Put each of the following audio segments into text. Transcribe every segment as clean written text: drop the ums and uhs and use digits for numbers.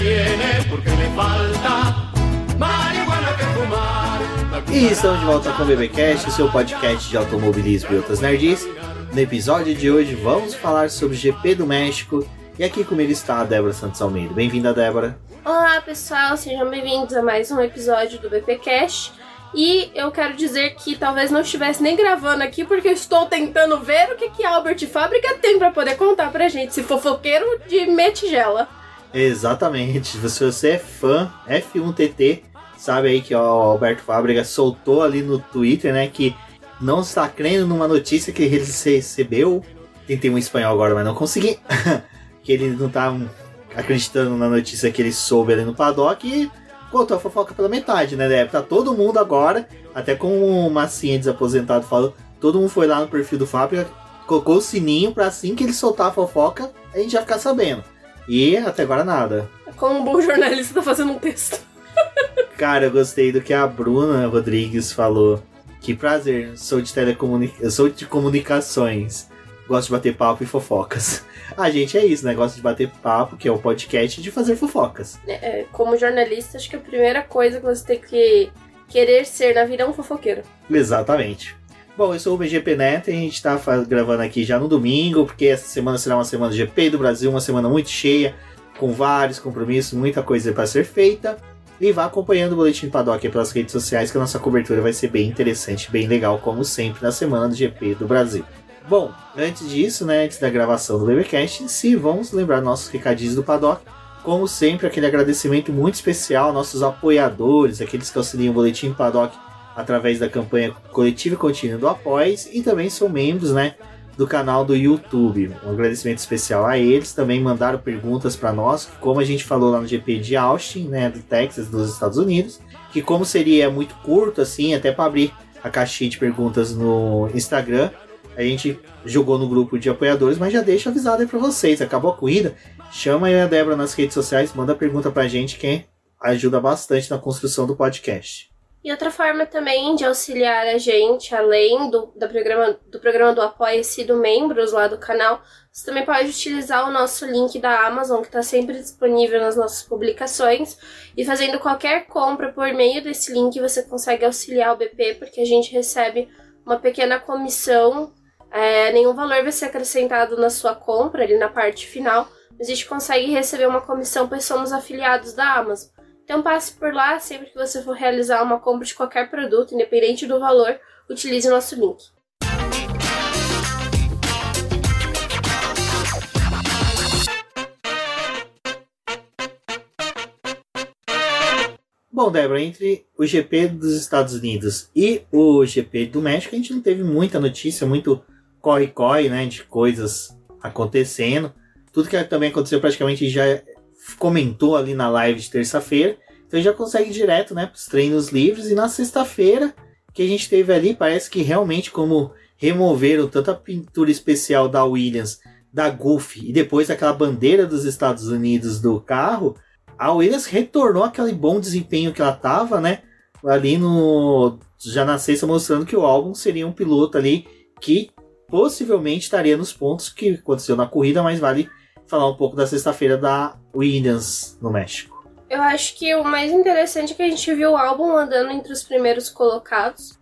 tiene porque le falta marihuana que fumar. E estamos de volta com o BBcast, o seu podcast de automobilismo e outras nerds. No episódio de hoje vamos falar sobre o GP do México. E aqui comigo está a Débora Santos Almeida. Bem-vinda, Débora. Olá pessoal, sejam bem-vindos a mais um episódio do BPcast. E eu quero dizer que talvez não estivesse nem gravando aqui porque eu estou tentando ver o que a Albert Fábrica tem para poder contar pra gente, esse fofoqueiro de metigela. Exatamente, se você é fã F1TT, sabe aí que o Alberto Fábrica soltou ali no Twitter, né, que não está crendo numa notícia que ele recebeu. Tentei um espanhol agora, mas não consegui. Que ele não tá acreditando na notícia que ele soube ali no paddock e contou a fofoca pela metade, né? Deve tá todo mundo agora, até com o Massinha desaposentado falou, todo mundo foi lá no perfil do Fábrica, colocou o sininho pra assim que ele soltar a fofoca, a gente já ficar sabendo. E até agora nada. Como um bom jornalista tá fazendo um texto. Cara, eu gostei do que a Bruna Rodrigues falou. Que prazer, eu sou de comunicações. Gosto de bater papo e fofocas. A gente é isso, né? Gosta de bater papo, que é o podcast, de fazer fofocas. Como jornalista, acho que a primeira coisa que você tem que querer ser na vida é um fofoqueiro. Exatamente. Bom, eu sou o BGP Neto e a gente tá gravando aqui já no domingo, porque essa semana será uma semana de GP do Brasil, uma semana muito cheia, com vários compromissos, muita coisa para ser feita. E vá acompanhando o Boletim Paddock pelas redes sociais, que a nossa cobertura vai ser bem interessante, bem legal, como sempre, na semana do GP do Brasil. Bom, antes disso, né, antes da gravação do BBcast em si, vamos lembrar nossos recadinhos do Paddock. Como sempre, aquele agradecimento muito especial aos nossos apoiadores, aqueles que auxiliam o Boletim Paddock através da campanha coletiva e contínua do Apoies e também são membros, né, do canal do YouTube. Um agradecimento especial a eles. Também mandaram perguntas para nós, como a gente falou lá no GP de Austin, né, do Texas, dos Estados Unidos, que como seria muito curto assim, até para abrir a caixinha de perguntas no Instagram, a gente jogou no grupo de apoiadores, mas já deixa avisado aí pra vocês. Acabou a corrida? Chama aí a Débora nas redes sociais, manda pergunta pra gente, que ajuda bastante na construção do podcast. E outra forma também de auxiliar a gente, além do programa do Apoia-se do membros lá do canal, você também pode utilizar o nosso link da Amazon, que está sempre disponível nas nossas publicações. E fazendo qualquer compra por meio desse link, você consegue auxiliar o BP, porque a gente recebe uma pequena comissão. Nenhum valor vai ser acrescentado na sua compra, ali na parte final, mas a gente consegue receber uma comissão, pois somos afiliados da Amazon. Então passe por lá, sempre que você for realizar uma compra de qualquer produto, independente do valor, utilize o nosso link. Bom, Débora, entre o GP dos Estados Unidos e o GP do México, a gente não teve muita notícia, muito corre-corre, né, de coisas acontecendo. Tudo que também aconteceu praticamente já comentou ali na live de terça-feira. Então já consegue ir direto, né, para os treinos livres. E na sexta-feira que a gente teve ali, parece que realmente como removeram tanta pintura especial da Williams, da Goofy e depois aquela bandeira dos Estados Unidos do carro, a Williams retornou aquele bom desempenho que ela tava, né, ali já na sexta, mostrando que o Albon seria um piloto ali que possivelmente estaria nos pontos que aconteceu na corrida, mas vale falar um pouco da sexta-feira da Williams no México. Eu acho que o mais interessante é que a gente viu o Albon andando entre os primeiros colocados.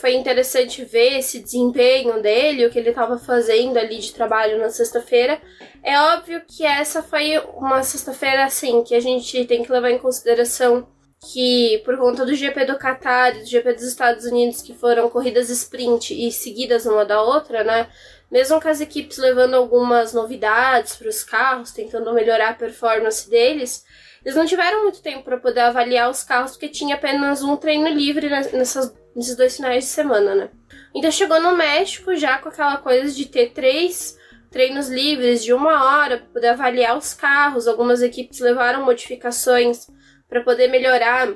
Foi interessante ver esse desempenho dele, o que ele estava fazendo ali de trabalho na sexta-feira. É óbvio que essa foi uma sexta-feira assim, que a gente tem que levar em consideração que por conta do GP do Qatar e do GP dos Estados Unidos, que foram corridas sprint e seguidas uma da outra, né? Mesmo com as equipes levando algumas novidades para os carros, tentando melhorar a performance deles, eles não tiveram muito tempo para poder avaliar os carros, porque tinha apenas um treino livre nesses 2 finais de semana, né? Então chegou no México já com aquela coisa de ter 3 treinos livres de 1 hora para poder avaliar os carros. Algumas equipes levaram modificações para poder melhorar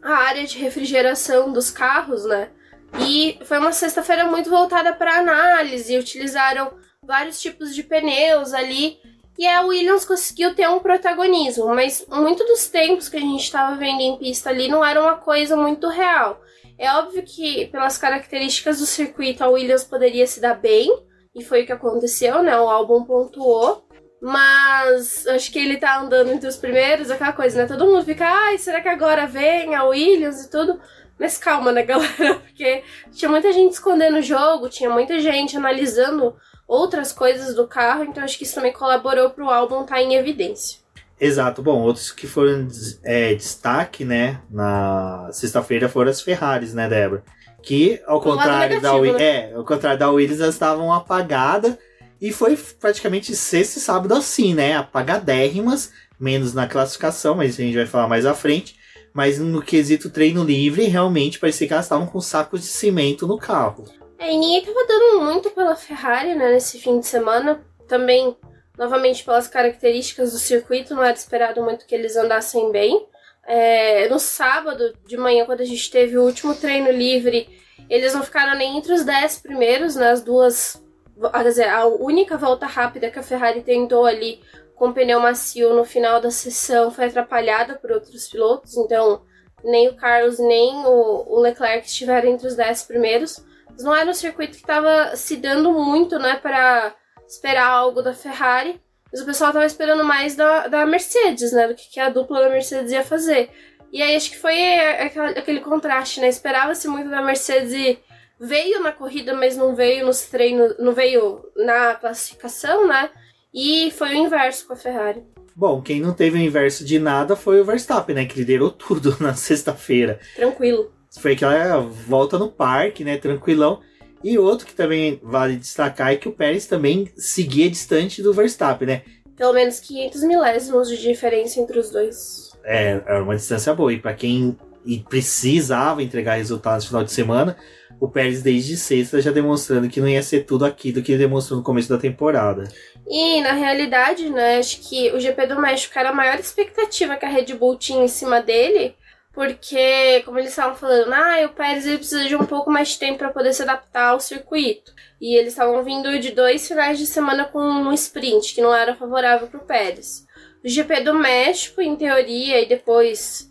a área de refrigeração dos carros, né? E foi uma sexta-feira muito voltada para análise, utilizaram vários tipos de pneus ali, e a Williams conseguiu ter um protagonismo, mas muito dos tempos que a gente estava vendo em pista ali não era uma coisa muito real. É óbvio que, pelas características do circuito, a Williams poderia se dar bem, e foi o que aconteceu, né? O Albon pontuou, Mas acho que ele tá andando entre os primeiros, aquela coisa, né? Todo mundo fica, ai, será que agora vem a Williams e tudo? Mas calma, né, galera? Porque tinha muita gente escondendo o jogo, tinha muita gente analisando outras coisas do carro, então acho que isso também colaborou pro álbum estar em evidência. Exato. Bom, outros que foram destaque, né, na sexta-feira foram as Ferraris, né, Débora? Que, ao contrário da Williams, elas estavam apagadas. E foi praticamente sexta e sábado assim, né? Apagadérrimas, menos na classificação, mas a gente vai falar mais à frente. Mas no quesito treino livre, realmente parecia que elas estavam com sacos de cimento no carro. E ninguém tava dando muito pela Ferrari, né, nesse fim de semana. Também, novamente, pelas características do circuito, não era esperado muito que eles andassem bem. No sábado de manhã, quando a gente teve o último treino livre, eles não ficaram nem entre os 10 primeiros, né? Quer dizer, a única volta rápida que a Ferrari tentou ali com pneu macio no final da sessão foi atrapalhada por outros pilotos, então nem o Carlos nem o Leclerc estiveram entre os 10 primeiros. Mas não era um circuito que estava se dando muito, né, para esperar algo da Ferrari, mas o pessoal estava esperando mais da Mercedes, né, do que a dupla da Mercedes ia fazer. E aí acho que foi aquele contraste, né, esperava-se muito da Mercedes e veio na corrida, mas não veio nos treinos, não veio na classificação, né? E foi o inverso com a Ferrari. Bom, quem não teve o inverso de nada foi o Verstappen, né? Que liderou tudo na sexta-feira. Tranquilo. Foi aquela volta no parque, né? Tranquilão. E outro que também vale destacar é que o Pérez também seguia distante do Verstappen, né? Pelo menos 500 milésimos de diferença entre os dois. É uma distância boa. E para quem precisava entregar resultados no final de semana, o Pérez desde sexta já demonstrando que não ia ser tudo aquilo que ele demonstrou no começo da temporada. E na realidade, né, acho que o GP do México era a maior expectativa que a Red Bull tinha em cima dele, porque, como eles estavam falando, o Pérez ele precisa de um pouco mais de tempo para poder se adaptar ao circuito. E eles estavam vindo de 2 finais de semana com um sprint, que não era favorável para o Pérez. O GP do México, em teoria, e depois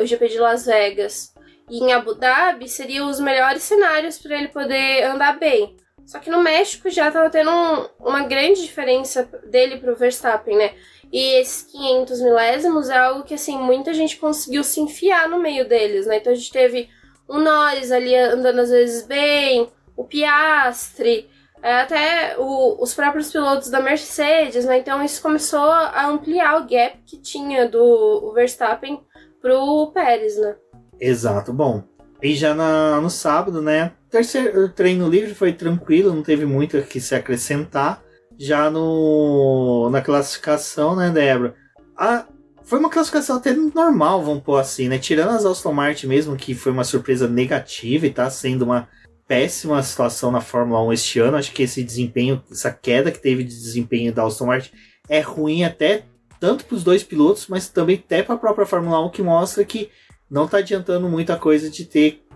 o GP de Las Vegas e em Abu Dhabi seriam os melhores cenários para ele poder andar bem. Só que no México já estava tendo uma grande diferença dele para o Verstappen, né? E esses 500 milésimos é algo que, assim, muita gente conseguiu se enfiar no meio deles, né? Então a gente teve o Norris ali andando às vezes bem, o Piastri, até os próprios pilotos da Mercedes, né? Então isso começou a ampliar o gap que tinha do Verstappen pro Pérez, né? Exato. Bom, e já no sábado, né? O terceiro treino livre foi tranquilo, não teve muito o que se acrescentar. Já na classificação, né, Débora? Foi uma classificação até normal, vamos pôr assim, né? Tirando as Aston Martin mesmo, que foi uma surpresa negativa e tá sendo uma péssima situação na Fórmula 1 este ano. Acho que esse desempenho, essa queda que teve de desempenho da Aston Martin é ruim até tanto para os dois pilotos, mas também até para a própria Fórmula 1, que mostra que não tá adiantando muita coisa de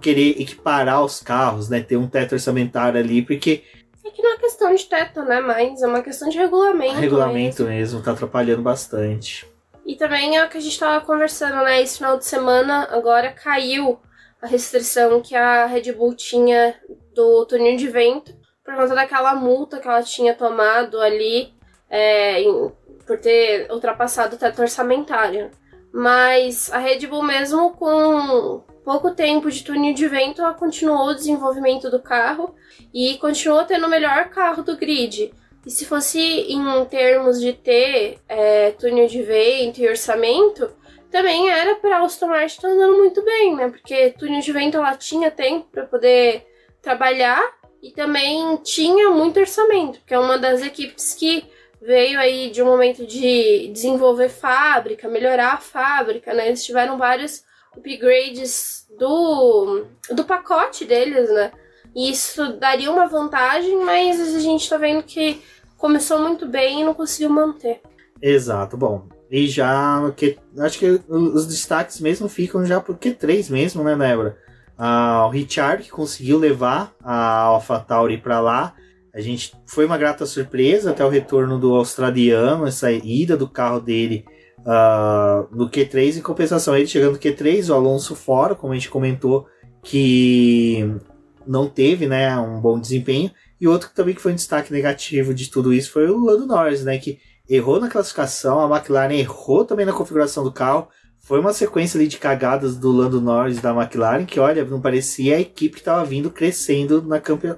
querer equiparar os carros, né? Ter um teto orçamentário ali, porque... É que não é questão de teto, né? Mas é uma questão de regulamento. Regulamento mesmo, tá atrapalhando bastante. E também é o que a gente tava conversando, né? Esse final de semana agora caiu a restrição que a Red Bull tinha do túnel de vento por conta daquela multa que ela tinha tomado ali por ter ultrapassado o teto orçamentário. Mas a Red Bull, mesmo com pouco tempo de túnel de vento, ela continuou o desenvolvimento do carro e continuou tendo o melhor carro do grid. E se fosse em termos de ter túnel de vento e orçamento, também era para a Aston Martin estar andando muito bem, né? Porque túnel de vento ela tinha tempo para poder trabalhar e também tinha muito orçamento, porque é uma das equipes que veio aí de um momento de desenvolver fábrica, melhorar a fábrica, né? Eles tiveram vários upgrades do pacote deles, né? E isso daria uma vantagem, mas a gente tá vendo que começou muito bem e não conseguiu manter. Exato, bom. E já acho que os destaques mesmo ficam já por Q3 mesmo, né, Débora? O Ricciardo que conseguiu levar a AlphaTauri para lá. Foi uma grata surpresa até o retorno do australiano, essa ida do carro dele no Q3. Em compensação, ele chegando no Q3, o Alonso fora, como a gente comentou, que não teve, né, um bom desempenho. E outro também que foi um destaque negativo de tudo isso foi o Lando Norris, né, que errou na classificação, a McLaren errou também na configuração do carro. Foi uma sequência ali de cagadas do Lando Norris e da McLaren que, olha, não parecia a equipe que estava vindo crescendo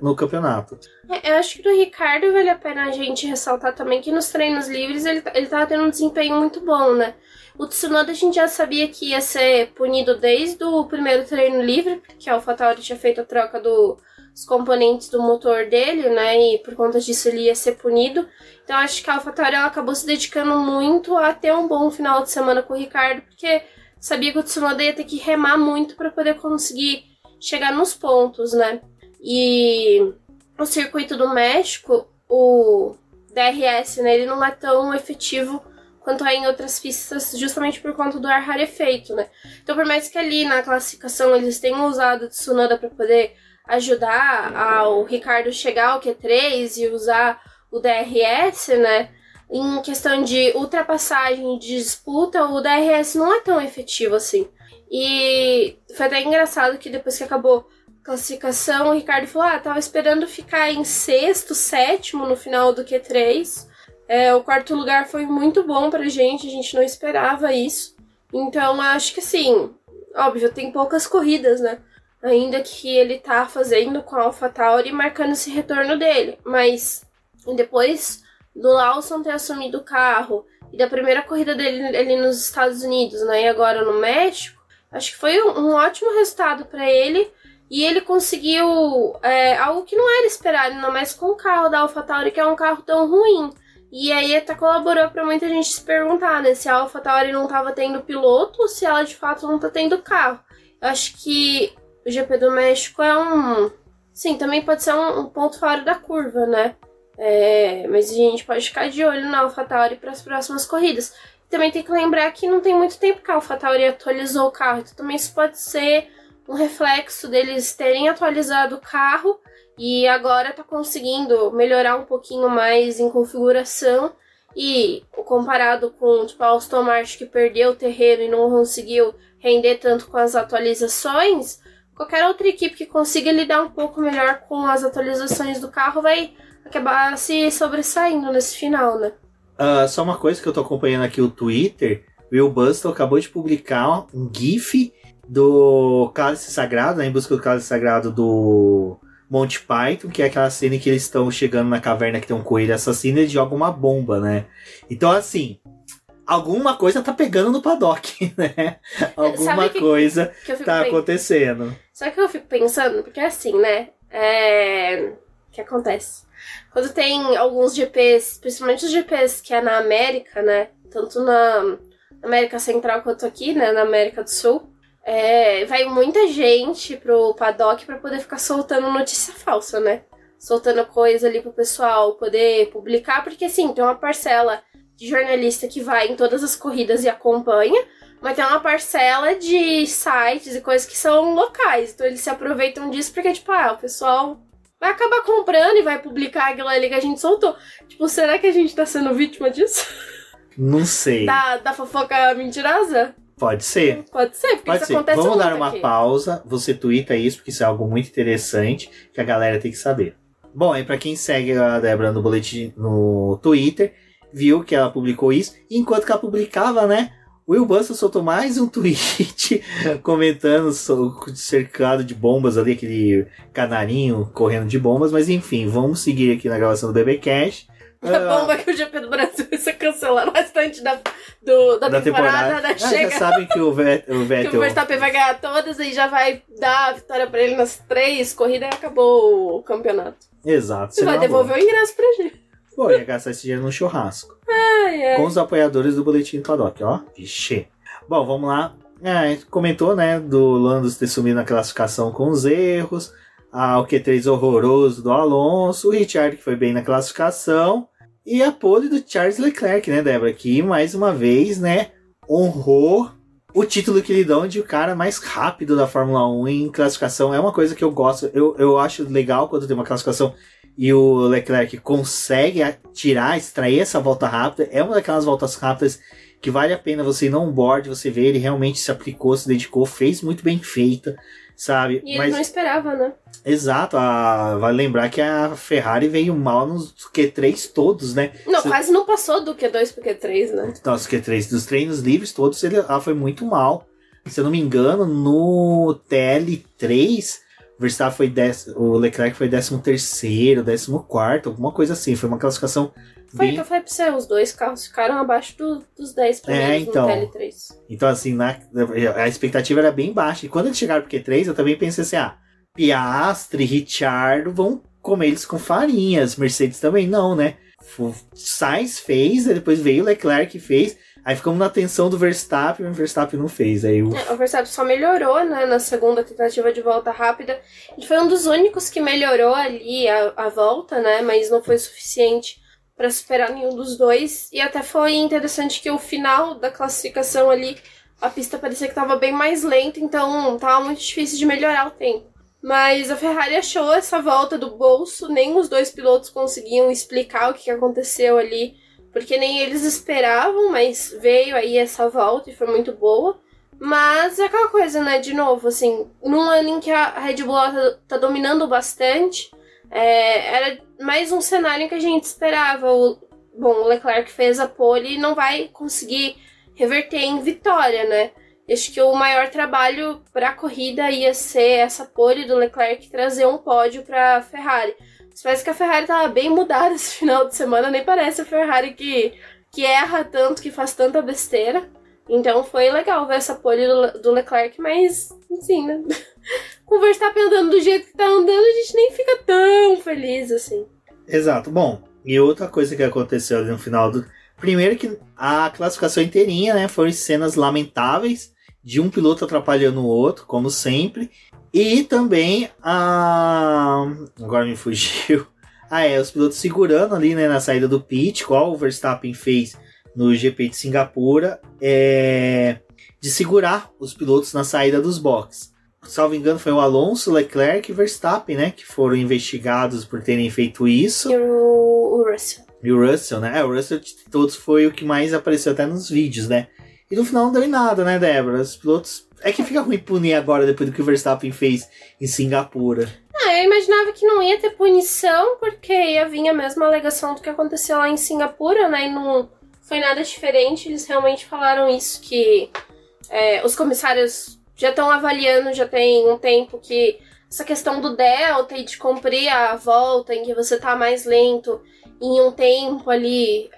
no campeonato. Eu acho que do Ricardo vale a pena a gente ressaltar também que nos treinos livres ele tava tendo um desempenho muito bom, né? O Tsunoda a gente já sabia que ia ser punido desde o primeiro treino livre, porque a AlphaTauri tinha feito a troca dos componentes do motor dele, né? E por conta disso ele ia ser punido. Então acho que a AlphaTauri ela acabou se dedicando muito a ter um bom final de semana com o Ricardo, porque sabia que o Tsunoda ia ter que remar muito para poder conseguir chegar nos pontos, né? E no circuito do México, o DRS, né, ele não é tão efetivo quanto é em outras pistas, justamente por conta do ar rarefeito, né? Então, por mais que ali na classificação eles tenham usado o Tsunoda para poder ajudar ao Ricardo chegar ao Q3 e usar o DRS, né? Em questão de ultrapassagem, de disputa, o DRS não é tão efetivo assim. E foi até engraçado que depois que acabou a classificação, o Ricardo falou, tava esperando ficar em sexto, sétimo no final do Q3. O quarto lugar foi muito bom pra gente, a gente não esperava isso. Então, acho que assim, óbvio, tem poucas corridas, né? Ainda que ele tá fazendo com a AlphaTauri, marcando esse retorno dele. Mas depois do Lawson ter assumido o carro e da primeira corrida dele ali nos Estados Unidos, né? E agora no México, acho que foi um ótimo resultado pra ele. E ele conseguiu algo que não era esperado, ainda mais com o carro da AlphaTauri, que é um carro tão ruim. E aí até colaborou pra muita gente se perguntar, né, se a AlphaTauri não tava tendo piloto ou se ela de fato não tá tendo carro. Eu acho que o GP do México sim, também pode ser um ponto fora da curva, né? Mas a gente pode ficar de olho na AlphaTauri para as próximas corridas. Também tem que lembrar que não tem muito tempo que a AlphaTauri atualizou o carro, então também isso pode ser um reflexo deles terem atualizado o carro e agora tá conseguindo melhorar um pouquinho mais em configuração. E comparado com a Aston Martin, que perdeu o terreno e não conseguiu render tanto com as atualizações, qualquer outra equipe que consiga lidar um pouco melhor com as atualizações do carro vai acabar se sobressaindo nesse final, né? Só uma coisa que eu tô acompanhando aqui o Twitter, o Will Bustle acabou de publicar um GIF do Cálice Sagrado, né, em busca do Cálice Sagrado do Monty Python, que é aquela cena em que eles estão chegando na caverna que tem um coelho assassino e ele joga uma bomba, né? Então, assim, alguma coisa tá pegando no paddock, né? Alguma coisa tá acontecendo. Sabe o que eu fico pensando? Porque assim, né? O que acontece? Quando tem alguns GPs, principalmente os GPs que é na América, né? Tanto na América Central quanto aqui, né? Na América do Sul. Vai muita gente pro paddock pra poder ficar soltando notícia falsa, né? Soltando coisa ali pro pessoal poder publicar, porque assim, tem uma parcela de jornalista que vai em todas as corridas e acompanha, mas tem uma parcela de sites e coisas que são locais, então eles se aproveitam disso porque, o pessoal vai acabar comprando e vai publicar aquilo ali que a gente soltou. Será que a gente tá sendo vítima disso? Não sei. Da fofoca mentirosa? Pode ser. Pode ser, porque isso acontece Vamos muito dar uma pausa, você tuita isso, porque isso é algo muito interessante que a galera tem que saber. Bom, aí pra quem segue a Débora no boletim no Twitter, viu que ela publicou isso, e enquanto que ela publicava, né, o Will Bustle soltou mais um tweet comentando cercado de bombas ali, aquele canarinho correndo de bombas, mas enfim, vamos seguir aqui na gravação do BBcast. A bomba que o GP do Brasil vai ser cancelado bastante da temporada, né? Chega. Já sabem que o Vettel... que o Verstappen vai ganhar todas e já vai dar a vitória pra ele nas 3 corridas e acabou o campeonato. Exato. Você vai devolver o ingresso pra gente. Pô, ia gastar esse dinheiro no churrasco. Com os apoiadores do Boletim do Paddock, ó. Vixe. Bom, vamos lá. Comentou, né, do Lando ter sumido na classificação com os erros. O Q3 horroroso do Alonso. O Ricciardo que foi bem na classificação. E a pole do Charles Leclerc, né, Débora? Que mais uma vez, né, honrou o título que lhe dão de o cara mais rápido da Fórmula 1 em classificação. É uma coisa que eu gosto. Eu acho legal quando tem uma classificação e o Leclerc consegue extrair essa volta rápida. É uma daquelas voltas rápidas que vale a pena você ir no onboard, você ver, ele realmente se aplicou, se dedicou, fez muito bem feita, sabe? E ele não esperava, né? Exato, vale lembrar que a Ferrari veio mal nos Q3 todos, né? Não, quase não passou do Q2 pro Q3, né? Nossa, Q3, dos treinos livres todos, ela foi muito mal. Se eu não me engano, no TL3, o Leclerc foi 13º, 14º, alguma coisa assim. Foi uma classificação Foi o que eu falei pra você, os dois carros ficaram abaixo dos 10 primeiros então, no TL3. Então, assim, a expectativa era bem baixa. E quando eles chegaram pro Q3, eu também pensei assim, Piastri, Ricciardo vão comer eles com farinhas. Mercedes também não, né? O Sainz fez, depois veio o Leclerc e fez. Aí ficamos na tensão do Verstappen, mas o Verstappen não fez. Aí o Verstappen só melhorou, né, na segunda tentativa de volta rápida. Ele foi um dos únicos que melhorou ali a volta, né, mas não foi suficiente para superar nenhum dos dois. E até foi interessante que o final da classificação ali, a pista parecia que estava bem mais lenta, então estava muito difícil de melhorar o tempo. Mas a Ferrari achou essa volta do bolso, nem os dois pilotos conseguiam explicar o que aconteceu ali, porque nem eles esperavam, mas veio aí essa volta e foi muito boa. Mas é aquela coisa, né, de novo, assim, num ano em que a Red Bull tá dominando bastante, era mais um cenário que a gente esperava. O Leclerc fez a pole e não vai conseguir reverter em vitória, né? Acho que o maior trabalho para a corrida ia ser essa pole do Leclerc trazer um pódio para a Ferrari. Mas parece que a Ferrari estava bem mudada esse final de semana, nem parece a Ferrari que erra tanto, que faz tanta besteira. Então foi legal ver essa pole do Leclerc, mas, assim, né? Com o Verstappen andando do jeito que tá andando, a gente nem fica tão feliz, assim. Exato. Bom, e outra coisa que aconteceu ali no final do... Primeiro que a classificação inteirinha, né, foram cenas lamentáveis, de um piloto atrapalhando o outro, como sempre. E também agora me fugiu. Os pilotos segurando ali, né, na saída do pit, qual o Verstappen fez no GP de Singapura, de segurar os pilotos na saída dos boxes. Salvo engano, foi o Alonso, Leclerc e Verstappen, né, que foram investigados por terem feito isso. E o Russell. E o Russell, né? O Russell de todos foi o que mais apareceu até nos vídeos, né? E no final não deu em nada, né, Débora? Os pilotos... É que fica ruim punir agora, depois do que o Verstappen fez em Singapura. Eu imaginava que não ia ter punição, porque ia vir a mesma alegação do que aconteceu lá em Singapura, né? E não foi nada diferente. Eles realmente falaram isso, que os comissários já estão avaliando, já tem um tempo, que essa questão do delta e de cumprir a volta em que você tá mais lento em um tempo ali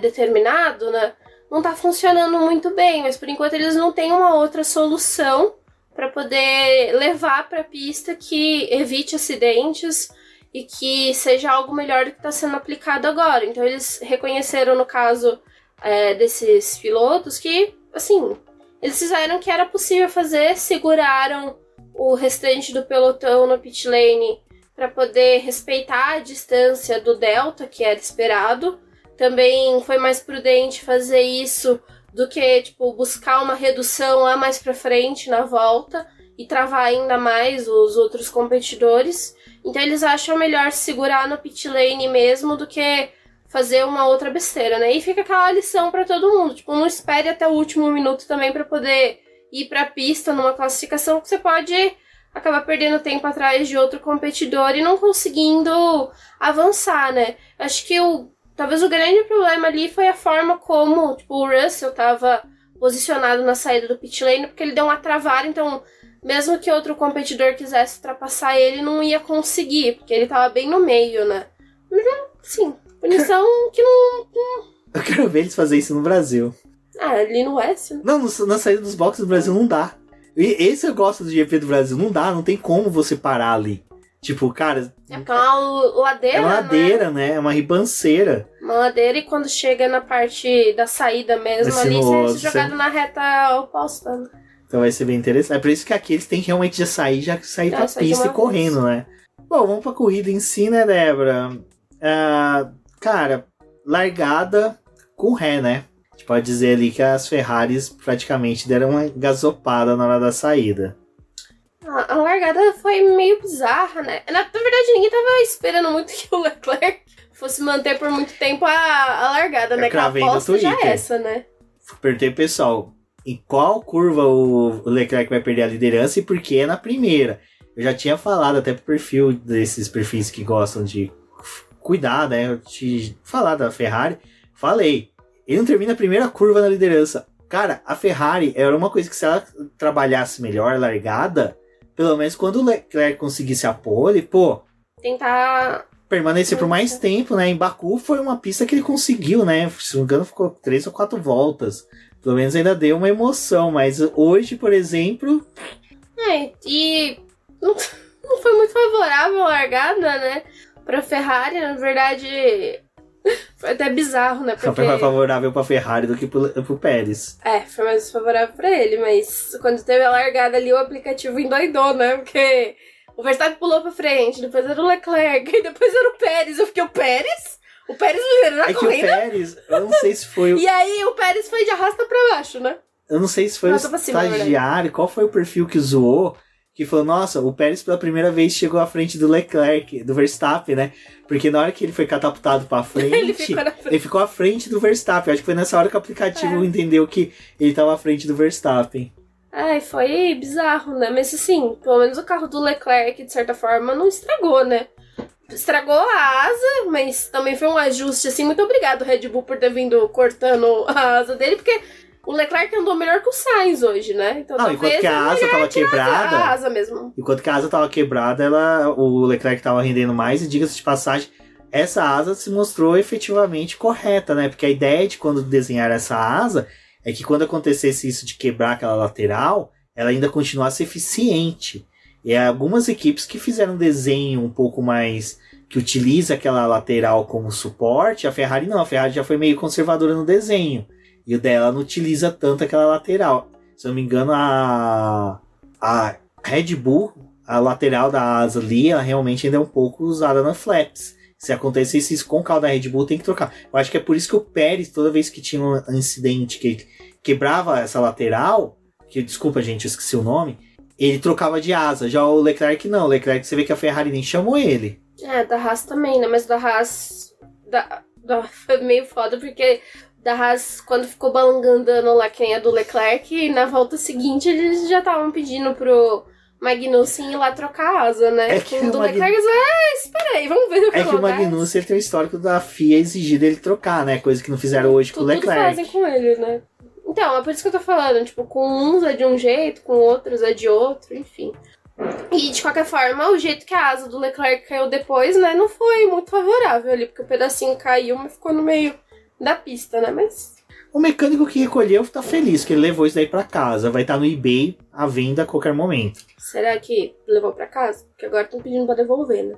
determinado, né? Não tá funcionando muito bem, mas por enquanto eles não têm uma outra solução para poder levar para a pista que evite acidentes e que seja algo melhor do que está sendo aplicado agora. Então eles reconheceram no caso desses pilotos que, assim, eles fizeram o que era possível fazer, seguraram o restante do pelotão no pit lane para poder respeitar a distância do delta que era esperado. Também foi mais prudente fazer isso do que, tipo, buscar uma redução lá mais pra frente na volta e travar ainda mais os outros competidores. Então eles acham melhor segurar no pit lane mesmo do que fazer uma outra besteira, né? E fica aquela lição pra todo mundo. Tipo, não espere até o último minuto também pra poder ir pra pista numa classificação, que você pode acabar perdendo tempo atrás de outro competidor e não conseguindo avançar, né? Acho que talvez o grande problema ali foi a forma como, tipo, o Russell estava posicionado na saída do pit lane, porque ele deu uma travada, então mesmo que outro competidor quisesse ultrapassar ele, não ia conseguir, porque ele estava bem no meio, né? Sim, punição que não... Eu quero ver eles fazerem isso no Brasil. Ali no Oeste, né? Não, na saída dos boxes do Brasil não dá. E esse eu gosto do GP do Brasil, não dá, não tem como você parar ali. Tipo, cara... É porque é uma ladeira, é uma ladeira, né? É uma ribanceira. Uma ladeira, e quando chega na parte da saída mesmo, ali você é jogado na reta oposta, né? Então vai ser bem interessante. É por isso que aqui eles têm que realmente já sair pra pista e correndo, né? Bom, vamos pra corrida em si, né, Débora? Cara, largada com ré, né? A gente pode dizer ali que as Ferraris praticamente deram uma gasopada na hora da saída. A largada foi meio bizarra, né? Na verdade, ninguém tava esperando muito que o Leclerc fosse manter por muito tempo a largada, né? Que a aposta já é essa, né? perguntei pro pessoal em qual curva o Leclerc vai perder a liderança e por que é na primeira. Eu já tinha falado até pro perfil desses perfis que gostam de cuidar, né? Eu te falar da Ferrari. Falei, ele não termina a primeira curva na liderança. Cara, a Ferrari era uma coisa que se ela trabalhasse melhor, largada, pelo menos quando o Leclerc conseguisse a pole, pô... Tentar... permanecer por mais tempo, né? Em Baku foi uma pista que ele conseguiu, né? Se não me engano, ficou 3 ou 4 voltas. Pelo menos ainda deu uma emoção, mas hoje, por exemplo... e não foi muito favorável a largada, né? Pra Ferrari, na verdade... Foi até bizarro, né? Porque... Foi mais favorável pra Ferrari do que pro Pérez. Foi mais favorável pra ele, mas quando teve a largada ali, o aplicativo endoidou, né? Porque o Verstappen pulou pra frente, depois era o Leclerc, e depois era o Pérez. Eu fiquei, o Pérez? O Pérez liderou a corrida? Que o Pérez, eu não sei se foi... E aí o Pérez foi de arrasta pra baixo, né? Eu não sei se foi o estagiário, qual foi o perfil que zoou, que falou, nossa, o Pérez pela primeira vez chegou à frente do Leclerc, do Verstappen, né? Porque na hora que ele foi catapultado pra frente, ele ficou à frente do Verstappen. Acho que foi nessa hora que o aplicativo entendeu que ele tava à frente do Verstappen. Foi bizarro, né? Mas assim, pelo menos o carro do Leclerc, de certa forma, não estragou, né? Estragou a asa, mas também foi um ajuste, assim, muito obrigado, Red Bull, por ter vindo cortando a asa dele, porque... O Leclerc andou melhor que o Sainz hoje, né? Então, enquanto que a asa tava quebrada. A asa mesmo. Enquanto que a asa tava quebrada, o Leclerc tava rendendo mais. E diga-se de passagem, essa asa se mostrou efetivamente correta, né? Porque a ideia de quando desenhar essa asa é que quando acontecesse isso de quebrar aquela lateral, ela ainda continuasse eficiente. E algumas equipes que fizeram um desenho um pouco mais... que utiliza aquela lateral como suporte, a Ferrari não. A Ferrari já foi meio conservadora no desenho. E o dela não utiliza tanto aquela lateral. Se eu não me engano, a Red Bull, a lateral da asa ali, ela realmente ainda é um pouco usada na flaps. Se acontecesse isso com o carro da Red Bull, tem que trocar. Eu acho que é por isso que o Pérez, toda vez que tinha um incidente que quebrava essa lateral, que desculpa gente, eu esqueci o nome, ele trocava de asa. Já o Leclerc não. O Leclerc, você vê que a Ferrari nem chamou ele. Da Haas também, né? Mas da Haas foi meio foda, porque... Da Haas, quando ficou balangandando lá quem é do Leclerc, na volta seguinte eles já estavam pedindo pro Magnussen ir lá trocar a asa, né? O do Leclerc, espera aí, vamos ver o que acontece. É que o Magnussen tem o histórico da FIA exigir ele trocar, né? Coisa que não fizeram hoje com o Leclerc. Tudo fazem com ele, né? Então, é por isso que eu tô falando, tipo, com uns é de um jeito, com outros é de outro, enfim. E, de qualquer forma, o jeito que a asa do Leclerc caiu depois, né, não foi muito favorável ali, porque o pedacinho caiu, mas ficou no meio... da pista, né? Mas... O mecânico que recolheu tá feliz, que ele levou isso daí pra casa. Vai estar no eBay à venda a qualquer momento. Será que levou pra casa? Porque agora estão pedindo pra devolver, né?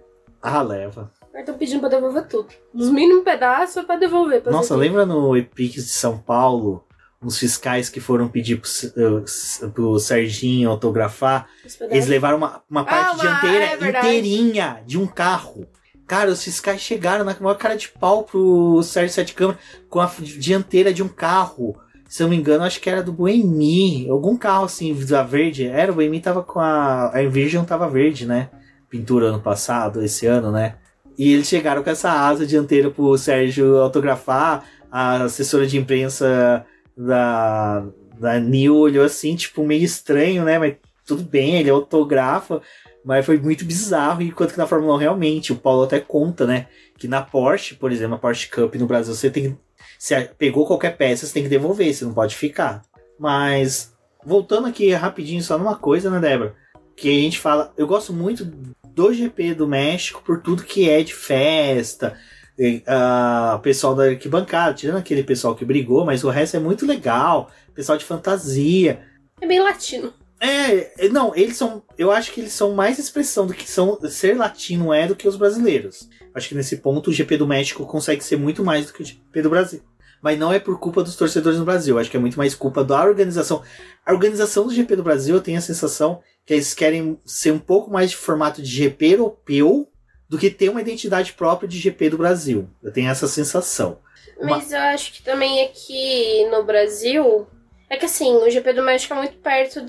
Leva. Agora estão pedindo pra devolver tudo. Os mínimos pedaços é pra devolver. Nossa, lembra no Epix de São Paulo? Os fiscais que foram pedir pro Serginho autografar. Eles levaram uma parte dianteira inteirinha de um carro. Cara, os fiscais chegaram na maior cara de pau pro Sérgio Sete Câmara com a dianteira de um carro. Se eu não me engano, acho que era do Boemi. Algum carro assim, da verde. Era, o Boemi tava com a Envision tava verde, né? Pintura ano passado, esse ano, né? E eles chegaram com essa asa dianteira pro Sérgio autografar. A assessora de imprensa da Nil olhou assim, tipo, meio estranho, né? Mas tudo bem, ele autografa. Mas foi muito bizarro, enquanto que na Fórmula 1 realmente, o Paulo até conta, né? Que na Porsche, por exemplo, a Porsche Cup no Brasil, você tem que... Se pegou qualquer peça, você tem que devolver, você não pode ficar. Mas, voltando aqui rapidinho só numa coisa, né, Débora? Que a gente fala... Eu gosto muito do GP do México por tudo que é de festa. O pessoal da arquibancada, tirando aquele pessoal que brigou, mas o resto é muito legal. Pessoal de fantasia. É bem latino. Não, eles são... Eu acho que eles são mais expressão do que ser latino do que os brasileiros. Acho que nesse ponto o GP do México consegue ser muito mais do que o GP do Brasil. Mas não é por culpa dos torcedores no Brasil. Acho que é muito mais culpa da organização. A organização do GP do Brasil, eu tenho a sensação que eles querem ser um pouco mais de formato de GP europeu do que ter uma identidade própria de GP do Brasil. Eu tenho essa sensação. Mas eu acho que também aqui no Brasil... É que assim, o GP do México é muito perto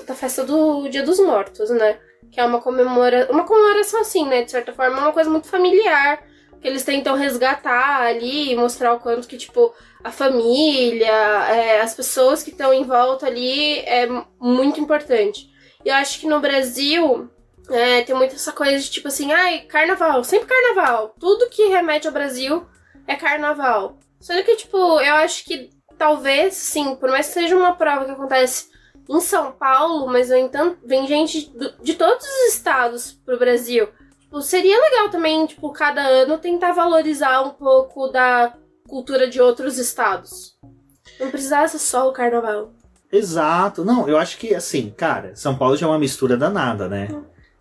da festa do Dia dos Mortos, né? Que é uma comemoração assim, né? De certa forma, é uma coisa muito familiar que eles tentam resgatar ali, mostrar o quanto que, tipo, a família, as pessoas que estão em volta ali é muito importante. E eu acho que no Brasil tem muito essa coisa de tipo assim, ai, carnaval, sempre carnaval. Tudo que remete ao Brasil é carnaval. Só que, tipo, eu acho que talvez, sim, por mais que seja uma prova que acontece em São Paulo, mas no entanto, vem gente de todos os estados pro Brasil. Tipo, seria legal também, tipo, cada ano tentar valorizar um pouco da cultura de outros estados. Não precisasse só o carnaval. Exato. Não, eu acho que, assim, cara, São Paulo já é uma mistura danada, né?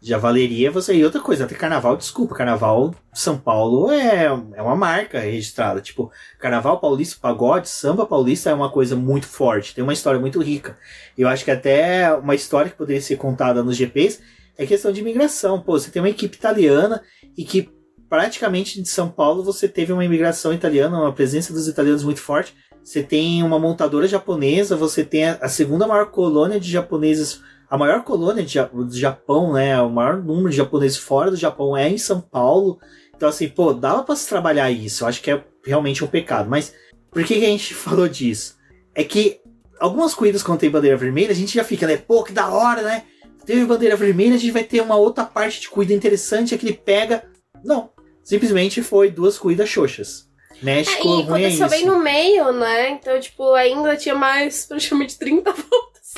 Já valeria você... E outra coisa, até carnaval, desculpa, carnaval São Paulo é uma marca registrada. Tipo, carnaval paulista, pagode, samba paulista é uma coisa muito forte. Tem uma história muito rica. Eu acho que até uma história que poderia ser contada nos GPs é questão de imigração. Pô, você tem uma equipe italiana e que praticamente de São Paulo você teve uma imigração italiana, uma presença dos italianos muito forte. Você tem uma montadora japonesa, você tem a segunda maior colônia de japoneses, a maior colônia do Japão, né? O maior número de japoneses fora do Japão é em São Paulo. Então, assim, pô, dava pra se trabalhar isso. Eu acho que é realmente um pecado. Mas por que a gente falou disso? É que algumas corridas quando tem bandeira vermelha, a gente já fica, né? Pô, que da hora, né? Teve bandeira vermelha, a gente vai ter uma outra parte de corrida interessante, é que ele pega... Não. Simplesmente foi 2 corridas xoxas. México, e aconteceu bem no meio, né? Então, tipo, ainda tinha mais praticamente 30 voltas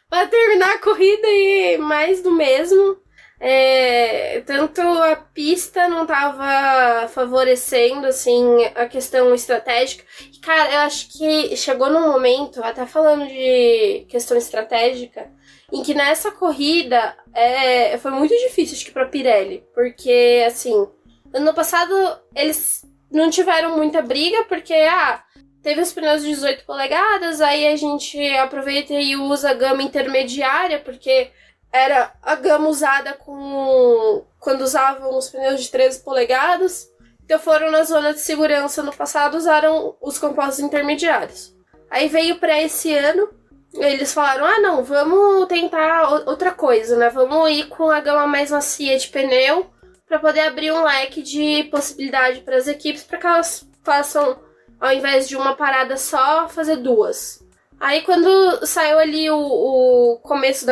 para terminar a corrida e mais do mesmo. Tanto a pista não tava favorecendo, assim, a questão estratégica. E, cara, eu acho que chegou num momento, até falando de questão estratégica, em que nessa corrida foi muito difícil, acho que pra Pirelli. Porque, assim, ano passado eles não tiveram muita briga, porque, teve os pneus de 18 polegadas, aí a gente aproveita e usa a gama intermediária, porque era a gama usada quando usavam os pneus de 13 polegadas. Então foram na zona de segurança no passado, usaram os compostos intermediários. Aí veio para esse ano, eles falaram, não, vamos tentar outra coisa, né? Vamos ir com a gama mais macia de pneu, para poder abrir um leque de possibilidade para as equipes, para que elas façam, ao invés de uma parada só, fazer 2. Aí quando saiu ali no começo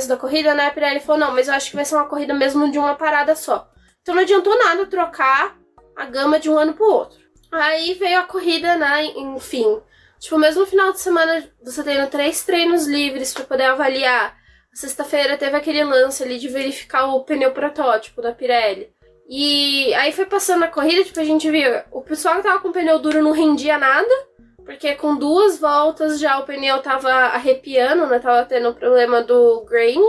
da corrida, né, a Pirelli falou, não, mas eu acho que vai ser uma corrida mesmo de uma parada só. Então não adiantou nada trocar a gama de um ano pro outro. Aí veio a corrida, né, enfim. Tipo, mesmo no final de semana, você tendo 3 treinos livres para poder avaliar. Sexta-feira teve aquele lance ali de verificar o pneu protótipo da Pirelli. E aí foi passando a corrida, tipo, a gente viu, o pessoal que tava com o pneu duro não rendia nada, porque com 2 voltas já o pneu tava arrepiando, né, tava tendo problema do grain.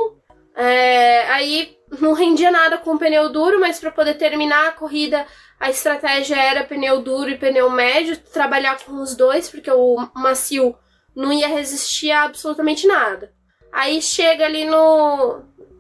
Aí não rendia nada com o pneu duro, mas para poder terminar a corrida, a estratégia era pneu duro e pneu médio, trabalhar com os dois, porque o macio não ia resistir a absolutamente nada. Aí chega ali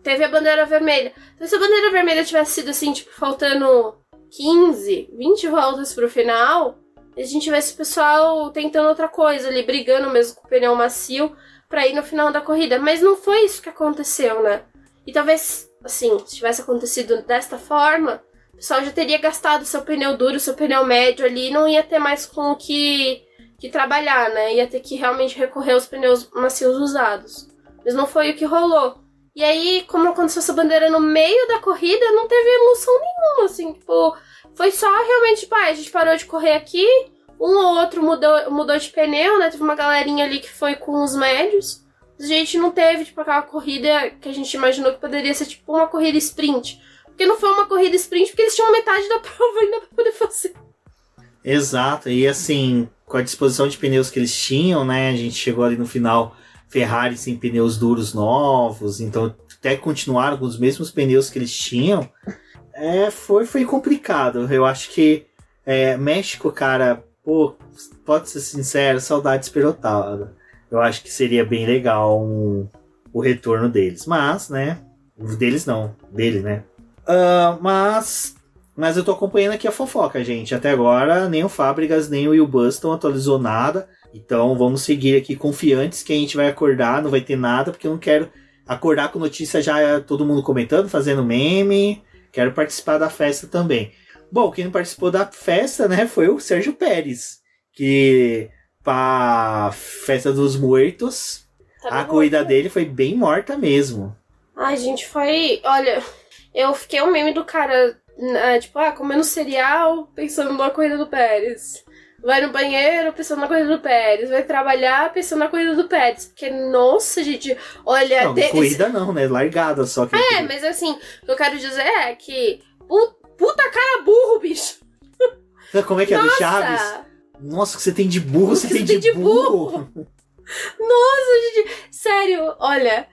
teve a bandeira vermelha. Então, se a bandeira vermelha tivesse sido assim, tipo, faltando 15, 20 voltas pro final, a gente tivesse o pessoal tentando outra coisa ali, brigando mesmo com o pneu macio pra ir no final da corrida. Mas não foi isso que aconteceu, né? E talvez, assim, se tivesse acontecido desta forma, o pessoal já teria gastado seu pneu duro, seu pneu médio ali, e não ia ter mais com o que trabalhar, né? Ia ter que realmente recorrer aos pneus macios usados. Mas não foi o que rolou. E aí, como aconteceu essa bandeira no meio da corrida, não teve emoção nenhuma, assim, tipo... Foi só realmente, tipo, a gente parou de correr aqui, um ou outro mudou de pneu, né? Teve uma galerinha ali que foi com os médios. A gente não teve, tipo, aquela corrida que a gente imaginou que poderia ser, tipo, uma corrida sprint. Porque não foi uma corrida sprint, porque eles tinham metade da prova ainda pra poder fazer. Exato, e assim, com a disposição de pneus que eles tinham, né? A gente chegou ali no final... Ferrari sem pneus duros novos, então até continuaram com os mesmos pneus que eles tinham, foi complicado. Eu acho que México, cara, pô, pode ser sincero, saudade espirotada. Eu acho que seria bem legal o retorno deles, mas, né, deles não, dele, né. Mas eu tô acompanhando aqui a fofoca, gente. Até agora, nem o Fábricas, nem o Will Buston atualizou nada. Então vamos seguir aqui confiantes que a gente vai acordar, não vai ter nada, porque eu não quero acordar com notícia já todo mundo comentando, fazendo meme. Quero participar da festa também. Bom, quem não participou da festa, né, foi o Sérgio Pérez, que pra festa dos mortos, a corrida dele foi bem morta mesmo. Ai, gente, foi... Olha, eu fiquei um meme do cara, tipo, comendo cereal, pensando na corrida do Pérez. Vai no banheiro pensando na corrida do Pérez. Vai trabalhar pensando na corrida do Pérez. Porque, nossa, gente, olha... Não, corrida não, né? Largada só. Que mas assim, o que eu quero dizer é que... Puta cara burro, bicho. Como é que é do Chaves? Nossa, o que você tem de burro, você tem de burro. Nossa, gente, sério, olha...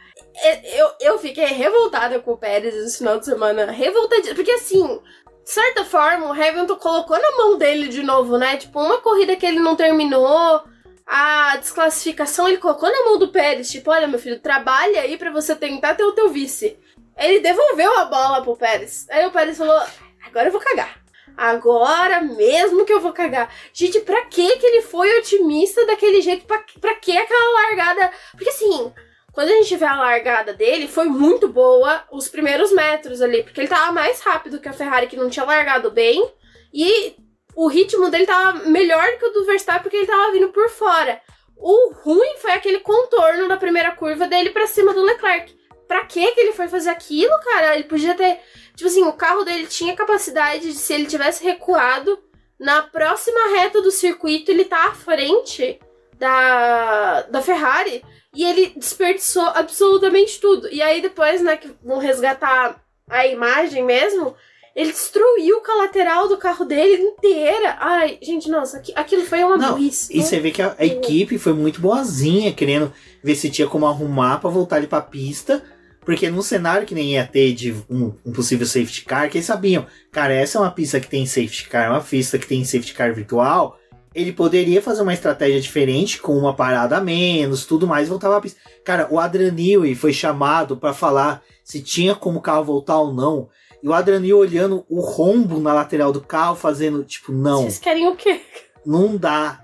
Eu fiquei revoltada com o Pérez esse final de semana. Revoltadíssima. Porque assim... De certa forma, o Hamilton colocou na mão dele de novo, né? Tipo, uma corrida que ele não terminou, a desclassificação ele colocou na mão do Pérez. Tipo, olha, meu filho, trabalha aí pra você tentar ter o teu vice. Ele devolveu a bola pro Pérez. Aí o Pérez falou, agora eu vou cagar. Agora mesmo que eu vou cagar. Gente, pra que ele foi otimista daquele jeito? Pra que aquela largada? Porque assim... Quando a gente vê a largada dele, foi muito boa os primeiros metros ali, porque ele tava mais rápido que a Ferrari, que não tinha largado bem, e o ritmo dele tava melhor que o do Verstappen, porque ele tava vindo por fora. O ruim foi aquele contorno da primeira curva dele pra cima do Leclerc. Pra que ele foi fazer aquilo, cara? Ele podia ter... Tipo assim, o carro dele tinha capacidade de, se ele tivesse recuado, na próxima reta do circuito, ele tá à frente da Ferrari... E ele desperdiçou absolutamente tudo. E aí depois, né, que vão resgatar a imagem mesmo, ele destruiu a lateral do carro dele inteira. Ai, gente, nossa, aquilo foi uma burrice. E você vê que a equipe foi muito boazinha, querendo ver se tinha como arrumar pra voltar ele pra pista. Porque num cenário que nem ia ter de um possível safety car, que eles sabiam, cara, essa é uma pista que tem safety car, uma pista que tem safety car virtual... Ele poderia fazer uma estratégia diferente, com uma parada a menos, tudo mais, e voltava à pista. Cara, o Adrian Newey foi chamado pra falar se tinha como o carro voltar ou não. E o Adrian Newey olhando o rombo na lateral do carro, fazendo, tipo, não. Vocês querem o quê? Não dá.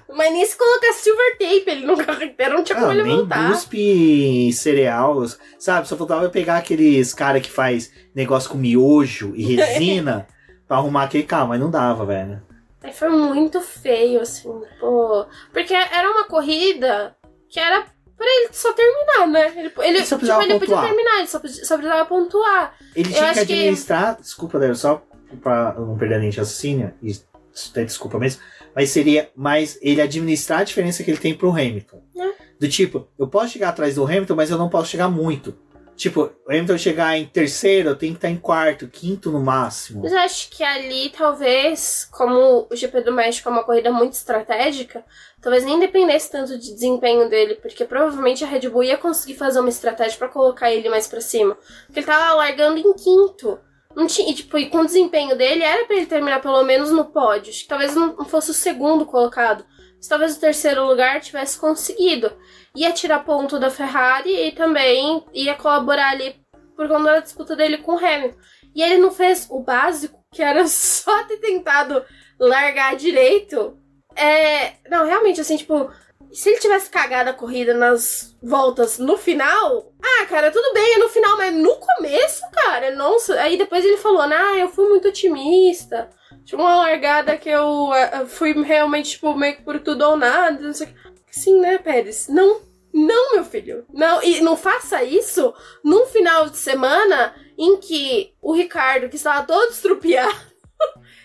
Mas nem se colocar silver tape ele no carro inteiro, não tinha como ele voltar. Nem cuspe cereal, sabe? Só faltava pegar aqueles cara que faz negócio com miojo e resina pra arrumar aquele carro, mas não dava, velho. Aí foi muito feio, assim, pô. Porque era uma corrida que era pra ele só terminar, né? Ele podia terminar, ele só precisava pontuar. Ele tinha que administrar, desculpa, Débora, só pra não perder a linha de raciocínio, e até desculpa mesmo, mas seria mais ele administrar a diferença que ele tem pro Hamilton. Do tipo, eu posso chegar atrás do Hamilton, mas eu não posso chegar muito. Tipo, o Hamilton chegar em terceiro, eu tenho que estar em quarto, quinto no máximo. Mas eu acho que ali, talvez, como o GP do México é uma corrida muito estratégica, talvez nem dependesse tanto de desempenho dele, porque provavelmente a Red Bull ia conseguir fazer uma estratégia pra colocar ele mais pra cima. Porque ele tava largando em quinto. Não tinha, e com o desempenho dele, era pra ele terminar pelo menos no pódio. Acho que talvez não fosse o segundo colocado. Mas talvez o terceiro lugar tivesse conseguido. Ia tirar ponto da Ferrari e também ia colaborar ali por conta da disputa dele com o Hamilton. E ele não fez o básico, que era só ter tentado largar direito. Não, realmente, assim, tipo... Se ele tivesse cagado a corrida nas voltas no final... cara, tudo bem, é no final, mas no começo, cara, nossa... Aí depois ele falou, eu fui muito otimista. Tinha uma largada que eu fui realmente, tipo, meio que por tudo ou nada, não sei o que. Sim, né, Pérez? Não, meu filho. Não, e não faça isso num final de semana em que o Ricardo, que estava todo estrupiado,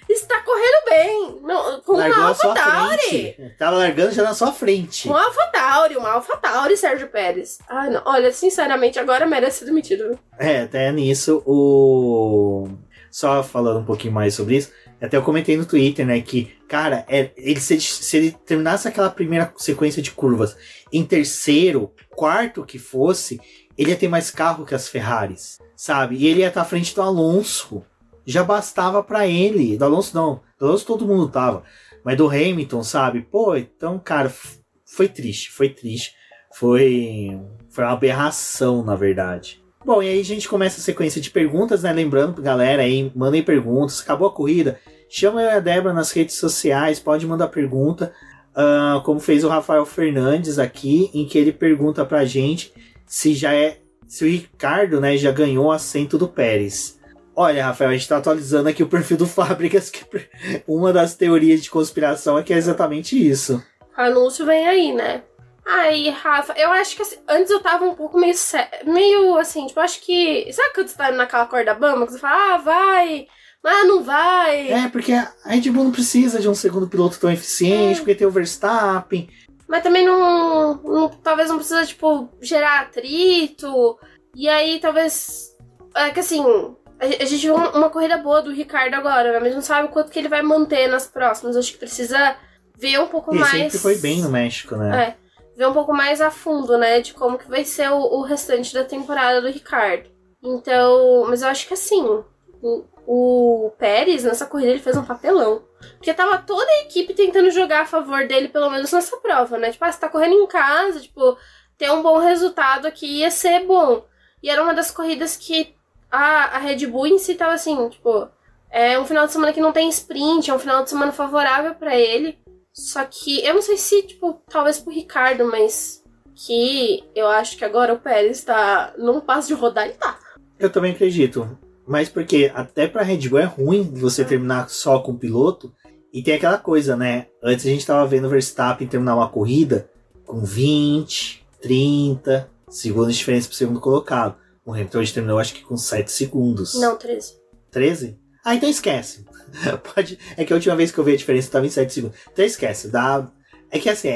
está correndo bem. Não, com largou uma AlphaTauri. Tava largando já na sua frente. Uma AlphaTauri, Sérgio Pérez. Não, olha, sinceramente, agora merece ser demitido. Até nisso, só falando um pouquinho mais sobre isso, até eu comentei no Twitter, né, que, cara, se ele terminasse aquela primeira sequência de curvas em terceiro, quarto que fosse, ele ia ter mais carro que as Ferraris, sabe? E ele ia estar à frente do Alonso. Já bastava pra ele. Do Alonso não. Do Alonso todo mundo tava. Mas do Hamilton, sabe? Pô, então, cara, foi triste. Foi uma aberração, na verdade. Bom, e aí a gente começa a sequência de perguntas, né? Lembrando, galera, aí, mandem perguntas. Acabou a corrida, chama eu e a Débora nas redes sociais, pode mandar pergunta. Como fez o Rafael Fernandes aqui, em que ele pergunta pra gente se o Ricardo, né, já ganhou o assento do Pérez. Olha, Rafael, a gente tá atualizando aqui o perfil do Fábricas, que uma das teorias de conspiração é que é exatamente isso. O anúncio vem aí, né? Aí, Rafa, eu acho que assim, antes eu tava um pouco meio assim, tipo, acho que... Sabe quando você tá naquela corda bamba, que você fala, vai, mas não vai? É, porque a Red Bull não precisa de um segundo piloto tão eficiente, porque tem o Verstappen. Mas também talvez não precisa, tipo, gerar atrito. E aí, talvez... É que assim, a gente viu uma corrida boa do Ricardo agora, né? Mas não sabe o quanto que ele vai manter nas próximas. Acho que precisa ver um pouco mais... Ele sempre foi bem no México, né? Ver um pouco mais a fundo, né? De como que vai ser o restante da temporada do Ricardo. Então... Mas eu acho que assim... O Pérez, nessa corrida, ele fez um papelão. Porque tava toda a equipe tentando jogar a favor dele, pelo menos nessa prova, né? Tipo, você tá correndo em casa, tipo, ter um bom resultado aqui ia ser bom. E era uma das corridas que a Red Bull em si tava assim, tipo, é um final de semana que não tem sprint, é um final de semana favorável pra ele. Só que, eu não sei se, tipo, talvez pro Ricardo, mas que eu acho que agora o Pérez tá num passo de rodar e tá. Eu também acredito. Mas porque até pra Red Bull é ruim você terminar só com o piloto. E tem aquela coisa, né? Antes a gente tava vendo o Verstappen terminar uma corrida com 20, 30 segundos de diferença pro segundo colocado. O Hamilton hoje terminou acho que com 7 segundos. Não, 13. 13? Ah, então esquece. É que a última vez que eu vi a diferença tava em 7 segundos. Então esquece. É que assim,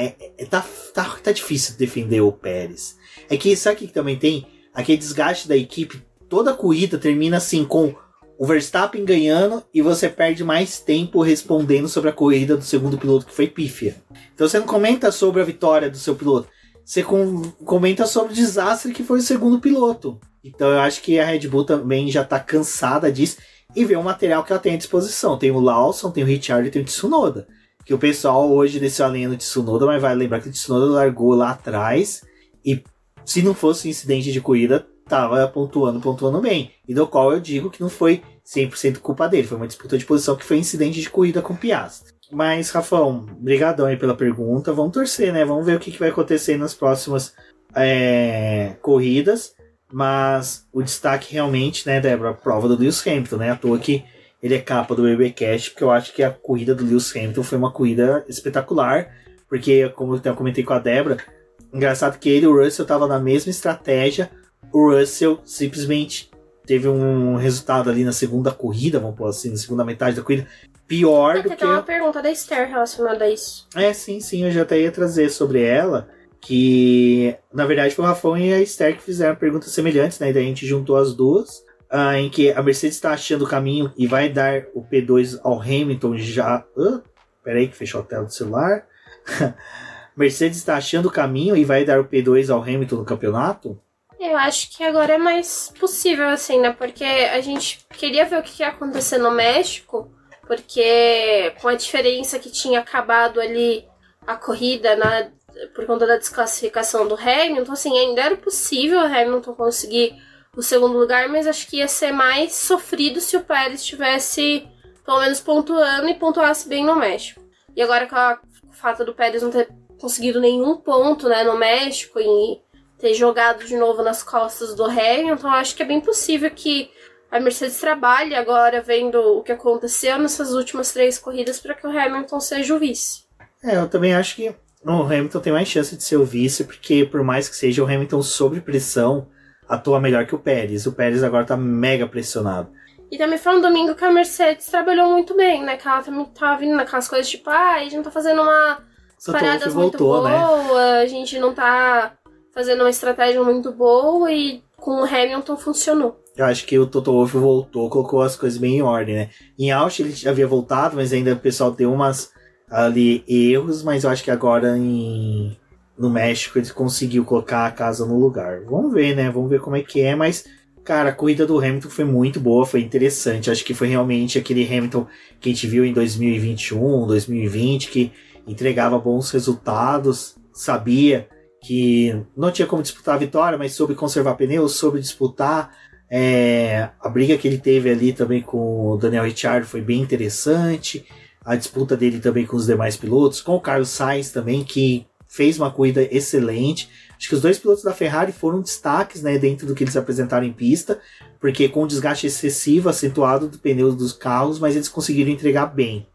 tá difícil defender o Pérez. É que sabe o que também tem? Aquele desgaste da equipe. Toda a corrida termina assim com o Verstappen ganhando e você perde mais tempo respondendo sobre a corrida do segundo piloto que foi pífia. Então você não comenta sobre a vitória do seu piloto, você comenta sobre o desastre que foi o segundo piloto. Então eu acho que a Red Bull também já tá cansada disso e vê o material que ela tem à disposição. Tem o Lawson, tem o Ricciardo e tem o Tsunoda. Que o pessoal hoje desceu a linha no Tsunoda, mas vai lembrar que o Tsunoda largou lá atrás e se não fosse um incidente de corrida tava pontuando bem. E do qual eu digo que não foi 100% culpa dele. Foi uma disputa de posição que foi incidente de corrida com o Piastri. Mas, Rafão, brigadão aí pela pergunta. Vamos torcer, né? Vamos ver o que vai acontecer nas próximas corridas. Mas o destaque realmente, né, Débora, a prova do Lewis Hamilton, né? À toa que ele é capa do BBcast, porque eu acho que a corrida do Lewis Hamilton foi uma corrida espetacular. Porque, como eu comentei com a Débora, engraçado que ele e o Russell estavam na mesma estratégia. O Russell simplesmente teve um resultado ali na segunda corrida, vamos pôr assim, na segunda metade da corrida, pior do que... Tem uma pergunta da Esther relacionada a isso. Sim, eu já até ia trazer sobre ela, que na verdade foi o Rafão e a Esther que fizeram perguntas semelhantes, né, e daí a gente juntou as duas, em que a Mercedes está achando o caminho e vai dar o P2 ao Hamilton já... peraí que fechou a tela do celular. Mercedes está achando o caminho e vai dar o P2 ao Hamilton no campeonato? Eu acho que agora é mais possível, assim, né? Porque a gente queria ver o que ia acontecer no México, porque com a diferença que tinha acabado ali a corrida por conta da desclassificação do Hamilton, assim, ainda era possível o Hamilton conseguir o segundo lugar, mas acho que ia ser mais sofrido se o Pérez estivesse, pelo menos, pontuando e pontuasse bem no México. E agora com o fato do Pérez não ter conseguido nenhum ponto, né, no México e ter jogado de novo nas costas do Hamilton, acho que é bem possível que a Mercedes trabalhe agora vendo o que aconteceu nessas últimas 3 corridas para que o Hamilton seja o vice. Eu também acho que o Hamilton tem mais chance de ser o vice, porque por mais que seja o Hamilton sob pressão, atua melhor que o Pérez. O Pérez agora tá mega pressionado. E também foi um domingo que a Mercedes trabalhou muito bem, né? Que ela também tava vindo naquelas coisas tipo, a gente não tá fazendo uma paradas muito boa, né? A gente não tá fazendo uma estratégia muito boa e com o Hamilton funcionou. Eu acho que o Toto Wolff voltou, colocou as coisas bem em ordem, né? Em Austin ele já havia voltado, mas ainda o pessoal deu umas ali erros, mas eu acho que agora no México ele conseguiu colocar a casa no lugar. Vamos ver, né? Vamos ver como é que é, mas cara, a corrida do Hamilton foi muito boa, foi interessante. Acho que foi realmente aquele Hamilton que a gente viu em 2021, 2020, que entregava bons resultados, sabia que não tinha como disputar a vitória, mas soube conservar pneus, soube disputar. A briga que ele teve ali também com o Daniel Ricciardo foi bem interessante. A disputa dele também com os demais pilotos, com o Carlos Sainz também, que fez uma corrida excelente. Acho que os dois pilotos da Ferrari foram destaques, né, dentro do que eles apresentaram em pista, porque com o desgaste excessivo, acentuado do pneu dos carros, mas eles conseguiram entregar bem.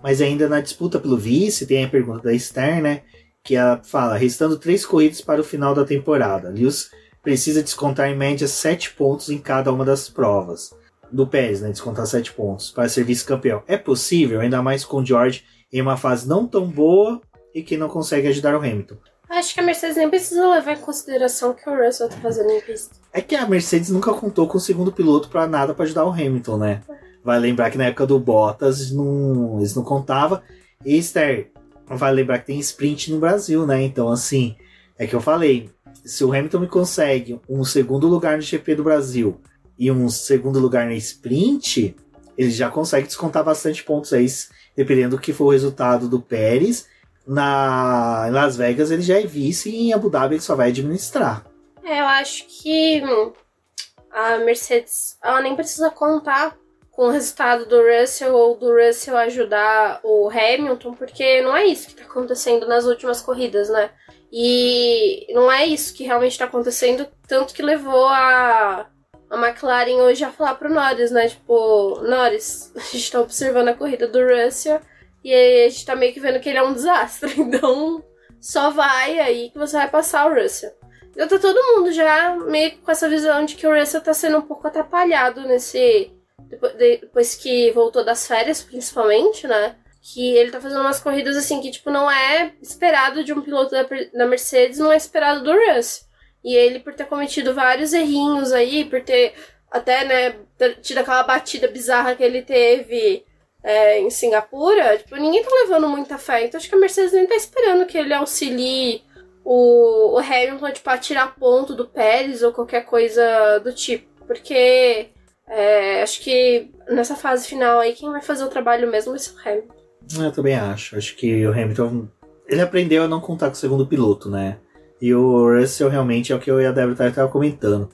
Mas ainda na disputa pelo vice, tem a pergunta da Esther, né, que ela fala, restando 3 corridas para o final da temporada, Lewis precisa descontar em média 7 pontos em cada uma das provas. Do Pérez, né, descontar 7 pontos para ser vice-campeão. É possível, ainda mais com o George em uma fase não tão boa e que não consegue ajudar o Hamilton. Acho que a Mercedes nem precisa levar em consideração o que o Russell tá fazendo em pista. É que a Mercedes nunca contou com o segundo piloto para nada para ajudar o Hamilton, né? Vai lembrar que na época do Bottas eles não contavam. E Esther, vai lembrar que tem sprint no Brasil, né? Então, assim, é que eu falei, se o Hamilton me consegue um segundo lugar no GP do Brasil e um segundo lugar na sprint, ele já consegue descontar bastante pontos aí, dependendo do que for o resultado do Pérez. Em Las Vegas ele já é vice e em Abu Dhabi ele só vai administrar. Eu acho que a Mercedes ela nem precisa contar com o resultado do Russell ou do Russell ajudar o Hamilton, porque não é isso que está acontecendo nas últimas corridas, né? E não é isso que realmente está acontecendo, tanto que levou a McLaren hoje a falar pro Norris, né? Tipo, Norris, a gente tá observando a corrida do Russell e aí a gente tá meio que vendo que ele é um desastre, então só vai aí que você vai passar o Russell. Então tá todo mundo já meio com essa visão de que o Russell tá sendo um pouco atrapalhado depois que voltou das férias, principalmente, né? Que ele tá fazendo umas corridas assim que, tipo, não é esperado de um piloto da Mercedes, não é esperado do Russell. E ele, por ter cometido vários errinhos aí, por ter até, né, tido aquela batida bizarra que ele teve em Singapura, tipo, ninguém tá levando muita fé. Então acho que a Mercedes nem tá esperando que ele auxilie o Hamilton, tipo, a tirar ponto do Pérez ou qualquer coisa do tipo. Porque acho que nessa fase final aí, quem vai fazer o trabalho mesmo vai ser o Hamilton. Eu também acho. Acho que o Hamilton, ele aprendeu a não contar com o segundo piloto, né? E o Russell realmente é o que eu e a Débora estavam comentando.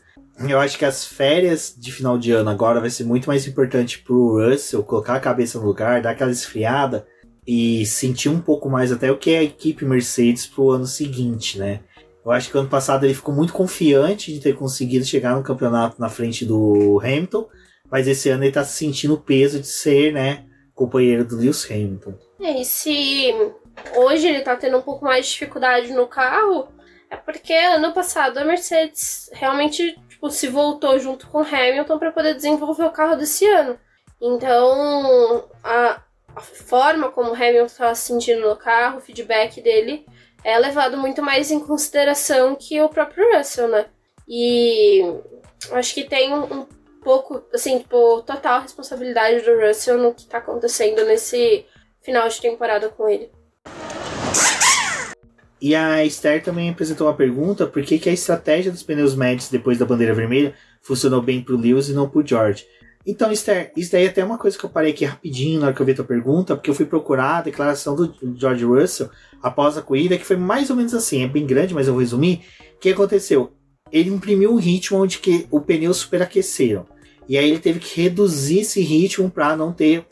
Eu acho que as férias de final de ano agora vai ser muito mais importante pro Russell colocar a cabeça no lugar, dar aquela esfriada e sentir um pouco mais até o que é a equipe Mercedes pro ano seguinte, né? Eu acho que o ano passado ele ficou muito confiante de ter conseguido chegar no campeonato na frente do Hamilton, mas esse ano ele tá sentindo o peso de ser, né, companheiro do Lewis Hamilton. E se hoje ele tá tendo um pouco mais de dificuldade no carro, é porque ano passado a Mercedes realmente, tipo, se voltou junto com o Hamilton para poder desenvolver o carro desse ano. Então, a forma como o Hamilton estava se sentindo no carro, o feedback dele, é levado muito mais em consideração que o próprio Russell, né? E acho que tem um pouco, assim, tipo, total responsabilidade do Russell no que tá acontecendo nesse final de temporada com ele. E a Esther também apresentou uma pergunta, por que a estratégia dos pneus médios depois da bandeira vermelha funcionou bem pro Lewis e não pro George? Então, Esther, isso daí é até uma coisa que eu parei aqui rapidinho na hora que eu vi a tua pergunta, porque eu fui procurar a declaração do George Russell após a corrida, que foi mais ou menos assim, é bem grande, mas eu vou resumir. O que aconteceu? Ele imprimiu um ritmo onde que o pneu superaqueceram. E aí ele teve que reduzir esse ritmo para não ter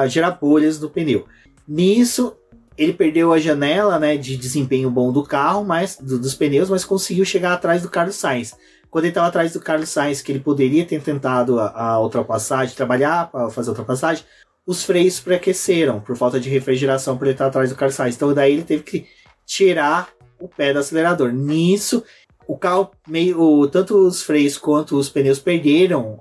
gerar bolhas no pneu. Nisso, ele perdeu a janela, né, de desempenho bom do carro, dos pneus, mas conseguiu chegar atrás do Carlos Sainz. Quando ele estava atrás do Carlos Sainz, que ele poderia ter tentado a ultrapassagem, trabalhar para fazer a ultrapassagem, os freios superaqueceram por falta de refrigeração para ele estar atrás do Carlos Sainz. Então daí ele teve que tirar o pé do acelerador. Nisso, o carro, tanto os freios quanto os pneus perderam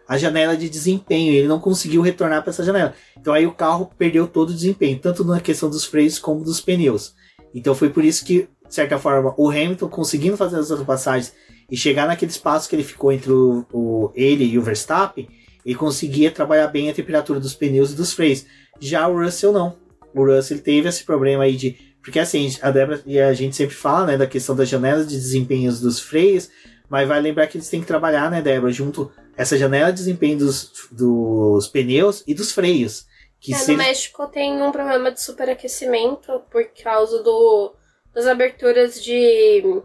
a janela de desempenho. Ele não conseguiu retornar para essa janela. Então aí o carro perdeu todo o desempenho, tanto na questão dos freios como dos pneus. Então foi por isso que, de certa forma, o Hamilton conseguindo fazer as ultrapassagens e chegar naquele espaço que ele ficou entre ele e o Verstappen, ele conseguia trabalhar bem a temperatura dos pneus e dos freios. Já o Russell não. O Russell ele teve esse problema aí de... Porque assim, a Débora e a gente sempre fala, né, da questão das janelas de desempenhos dos freios, mas vai lembrar que eles têm que trabalhar, né, Débora, junto essa janela de desempenho dos pneus e dos freios. Que no México tem um problema de superaquecimento por causa das aberturas de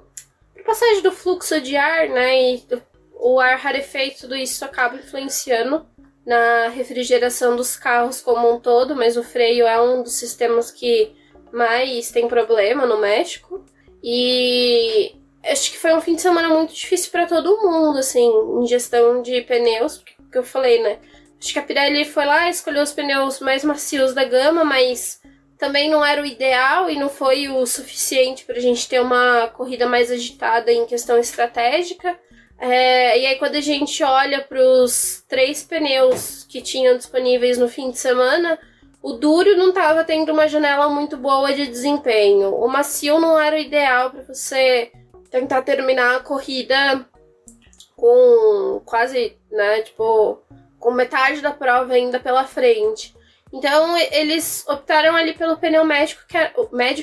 passagem do fluxo de ar, né? E o ar rarefeito, tudo isso acaba influenciando na refrigeração dos carros como um todo, mas o freio é um dos sistemas que mas tem problema no México. E acho que foi um fim de semana muito difícil para todo mundo, assim, em gestão de pneus, porque eu falei, né? Acho que a Pirelli foi lá, escolheu os pneus mais macios da gama, mas também não era o ideal e não foi o suficiente para a gente ter uma corrida mais agitada em questão estratégica. E aí quando a gente olha para os 3 pneus que tinham disponíveis no fim de semana, o duro não estava tendo uma janela muito boa de desempenho. O macio não era o ideal para você tentar terminar a corrida com quase, né, tipo, com metade da prova ainda pela frente. Então eles optaram ali pelo pneu médio,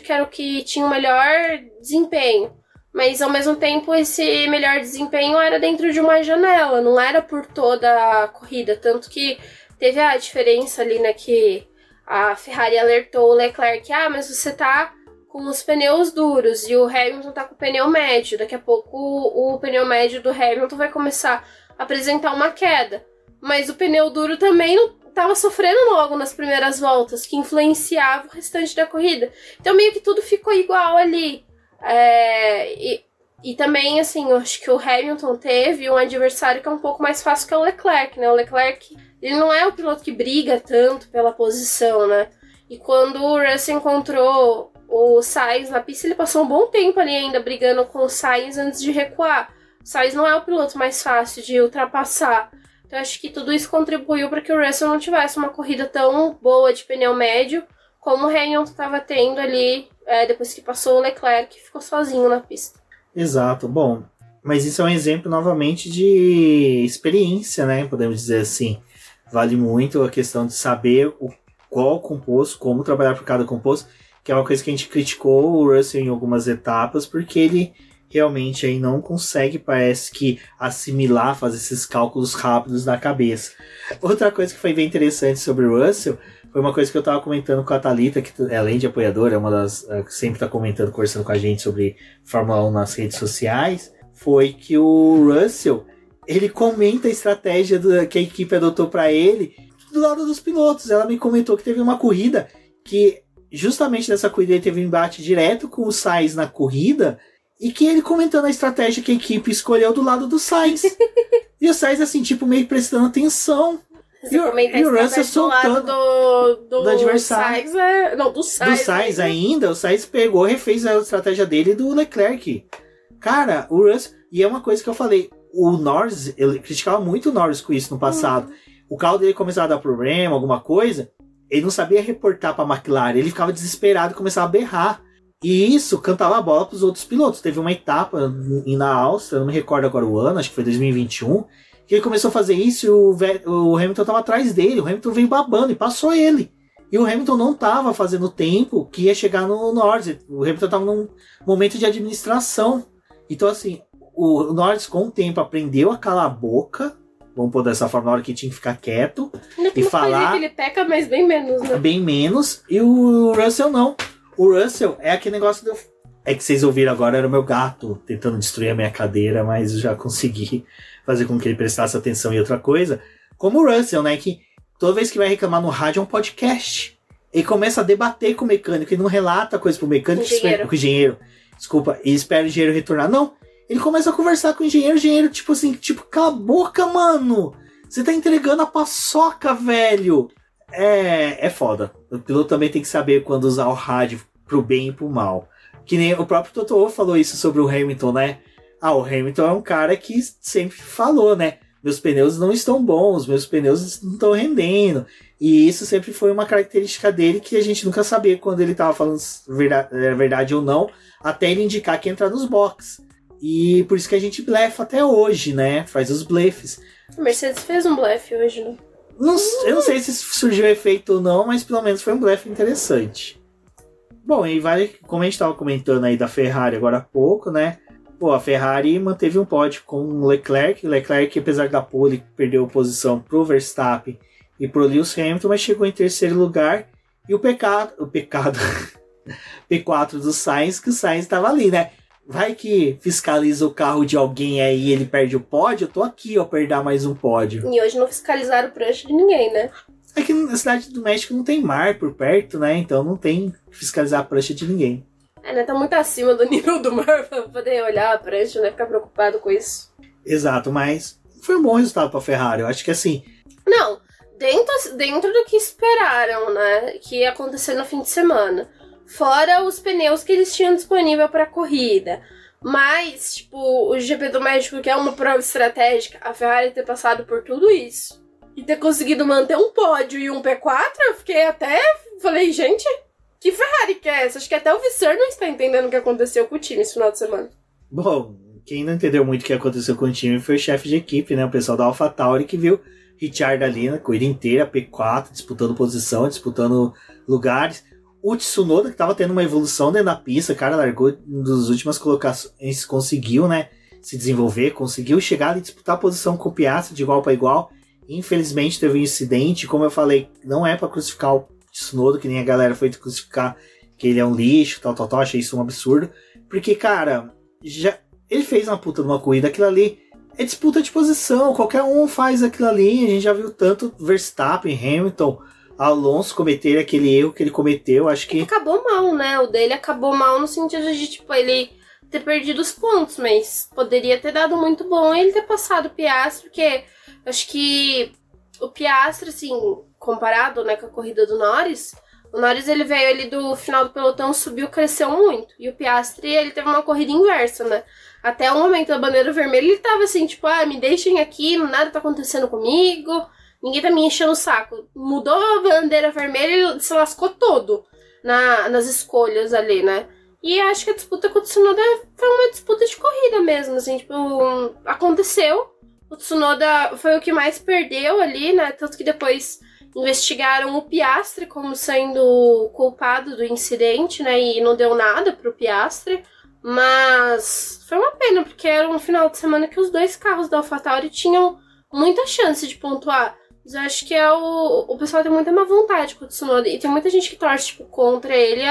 que era o que tinha o melhor desempenho. Mas ao mesmo tempo esse melhor desempenho era dentro de uma janela, não era por toda a corrida. Tanto que teve a diferença ali, né, que a Ferrari alertou o Leclerc, mas você tá com os pneus duros e o Hamilton tá com o pneu médio. Daqui a pouco o pneu médio do Hamilton vai começar a apresentar uma queda. Mas o pneu duro também não tava sofrendo logo nas primeiras voltas, que influenciava o restante da corrida. Então meio que tudo ficou igual ali. E também, assim, eu acho que o Hamilton teve um adversário que é um pouco mais fácil que é o Leclerc, né? O Leclerc, ele não é o piloto que briga tanto pela posição, né? E quando o Russell encontrou o Sainz na pista, ele passou um bom tempo ali ainda brigando com o Sainz antes de recuar. O Sainz não é o piloto mais fácil de ultrapassar. Então eu acho que tudo isso contribuiu para que o Russell não tivesse uma corrida tão boa de pneu médio como o Hamilton estava tendo ali depois que passou o Leclerc, que ficou sozinho na pista. Exato, bom, mas isso é um exemplo novamente de experiência, né? Podemos dizer assim. Vale muito a questão de saber qual composto, como trabalhar por cada composto, que é uma coisa que a gente criticou o Russell em algumas etapas, porque ele realmente aí não consegue, parece que, assimilar, fazer esses cálculos rápidos na cabeça. Outra coisa que foi bem interessante sobre o Russell foi uma coisa que eu estava comentando com a Thalita, que além de apoiadora, é uma das que sempre está comentando, conversando com a gente sobre Fórmula 1 nas redes sociais, foi que o Russell, ele comenta a estratégia que a equipe adotou para ele do lado dos pilotos. Ela me comentou que teve uma corrida que, justamente nessa corrida, ele teve um embate direto com o Sainz na corrida, e que ele comentando a estratégia que a equipe escolheu do lado do Sainz. E o Sainz, assim, tipo, meio prestando atenção. E o Russell soltando do adversário. Do Sainz ainda. O Sainz pegou e refez a estratégia dele do Leclerc. Cara, o Russell... E é uma coisa que eu falei. O Norris, eu criticava muito o Norris com isso no passado. O carro dele começava a dar problema, alguma coisa. Ele não sabia reportar pra McLaren. Ele ficava desesperado e começava a berrar. E isso cantava a bola pros outros pilotos. Teve uma etapa na Áustria, não me recordo agora o ano, acho que foi 2021, que ele começou a fazer isso e o Hamilton estava atrás dele. O Hamilton veio babando e passou ele. E o Hamilton não estava fazendo o tempo que ia chegar no Norris. O Hamilton estava num momento de administração. Então, assim, o Norris com o tempo aprendeu a calar a boca, vamos pôr dessa forma, na hora que tinha que ficar quieto e falar. Que ele peca, mas bem menos, né? Bem menos. E o Russell não. O Russell é aquele negócio do... É que vocês ouviram agora, era o meu gato tentando destruir a minha cadeira, mas eu já consegui fazer com que ele prestasse atenção em outra coisa. Como o Russell, né? Que toda vez que vai reclamar no rádio é um podcast. Ele começa a debater com o mecânico, ele não relata coisa pro mecânico, com o engenheiro. Desculpa, e espera o engenheiro retornar. Não, ele começa a conversar com o engenheiro, tipo assim, tipo, cala a boca, mano! Você tá entregando a paçoca, velho! É foda. O piloto também tem que saber quando usar o rádio pro bem e pro mal. Que nem o próprio Toto Wolff falou isso sobre o Hamilton, né? O Hamilton é um cara que sempre falou, né? Meus pneus não estão bons, meus pneus não estão rendendo. E isso sempre foi uma característica dele que a gente nunca sabia quando ele tava falando verdade ou não, até ele indicar que entrar nos boxes. E por isso que a gente blefa até hoje, né? Faz os blefes. A Mercedes fez um blefe hoje, né? Eu não sei se surgiu efeito ou não, mas pelo menos foi um blefe interessante. Bom, e vale, como a gente estava comentando aí da Ferrari agora há pouco, né? Pô, a Ferrari manteve um pódio com o Leclerc. Leclerc, apesar da pole, perdeu posição pro Verstappen e pro Lewis Hamilton, mas chegou em terceiro lugar. E o pecado P4 do Sainz, que o Sainz estava ali, né? Vai que fiscaliza o carro de alguém aí e ele perde o pódio, eu tô aqui, ó, pra ele dar mais um pódio. E hoje não fiscalizaram o prancha de ninguém, né? É que na cidade do México não tem mar por perto, né? Então não tem que fiscalizar a prancha de ninguém. Né? Tá muito acima do nível do mar pra poder olhar a prancha, né? Ficar preocupado com isso. Exato, mas foi um bom resultado pra Ferrari. Eu acho que assim... Não, dentro do que esperaram, né? Que ia acontecer no fim de semana. Fora os pneus que eles tinham disponível pra corrida. Mas, tipo, o GP do México, que é uma prova estratégica, a Ferrari ter passado por tudo isso e ter conseguido manter um pódio e um P4, eu fiquei até... Falei, gente, que Ferrari que é essa? Acho que até o Visser não está entendendo o que aconteceu com o time esse final de semana. Bom, quem não entendeu muito o que aconteceu com o time foi o chefe de equipe, né? O pessoal da AlphaTauri que viu Ricciardo ali na corrida inteira, P4, disputando posição, disputando lugares. O Tsunoda, que tava tendo uma evolução dentro da pista, cara, largou das últimas colocações, conseguiu, né, se desenvolver, conseguiu chegar e disputar a posição com o Piastri de igual para igual. Infelizmente teve um incidente, como eu falei, não é para crucificar o Tsunoda, que nem a galera foi crucificar que ele é um lixo, tal, achei isso um absurdo. Porque, cara, ele fez uma puta de uma corrida, aquilo ali é disputa de posição, qualquer um faz aquilo ali, a gente já viu tanto Verstappen, Hamilton, Alonso cometer aquele erro que ele cometeu, acho que... Acabou mal, né? O dele acabou mal no sentido de, tipo, ele ter perdido os pontos, mas poderia ter dado muito bom ele ter passado o Piastri, porque acho que o Piastri, assim, comparado, né, com a corrida do Norris, o Norris, ele veio ali do final do pelotão, subiu, cresceu muito, e o Piastri, ele teve uma corrida inversa, né? Até o momento da bandeira vermelha, ele tava assim, tipo, me deixem aqui, nada tá acontecendo comigo... Ninguém tá me enchendo o saco. Mudou a bandeira vermelha e se lascou todo nas escolhas ali, né? E acho que a disputa com o Tsunoda foi uma disputa de corrida mesmo, assim, tipo, aconteceu. O Tsunoda foi o que mais perdeu ali, né? Tanto que depois investigaram o Piastri como sendo culpado do incidente, né? E não deu nada pro Piastri. Mas foi uma pena, porque era um final de semana que os dois carros da AlphaTauri tinham muita chance de pontuar. Mas eu acho que o pessoal tem muita má vontade com o Tsunoda. E tem muita gente que torce, tipo, contra ele.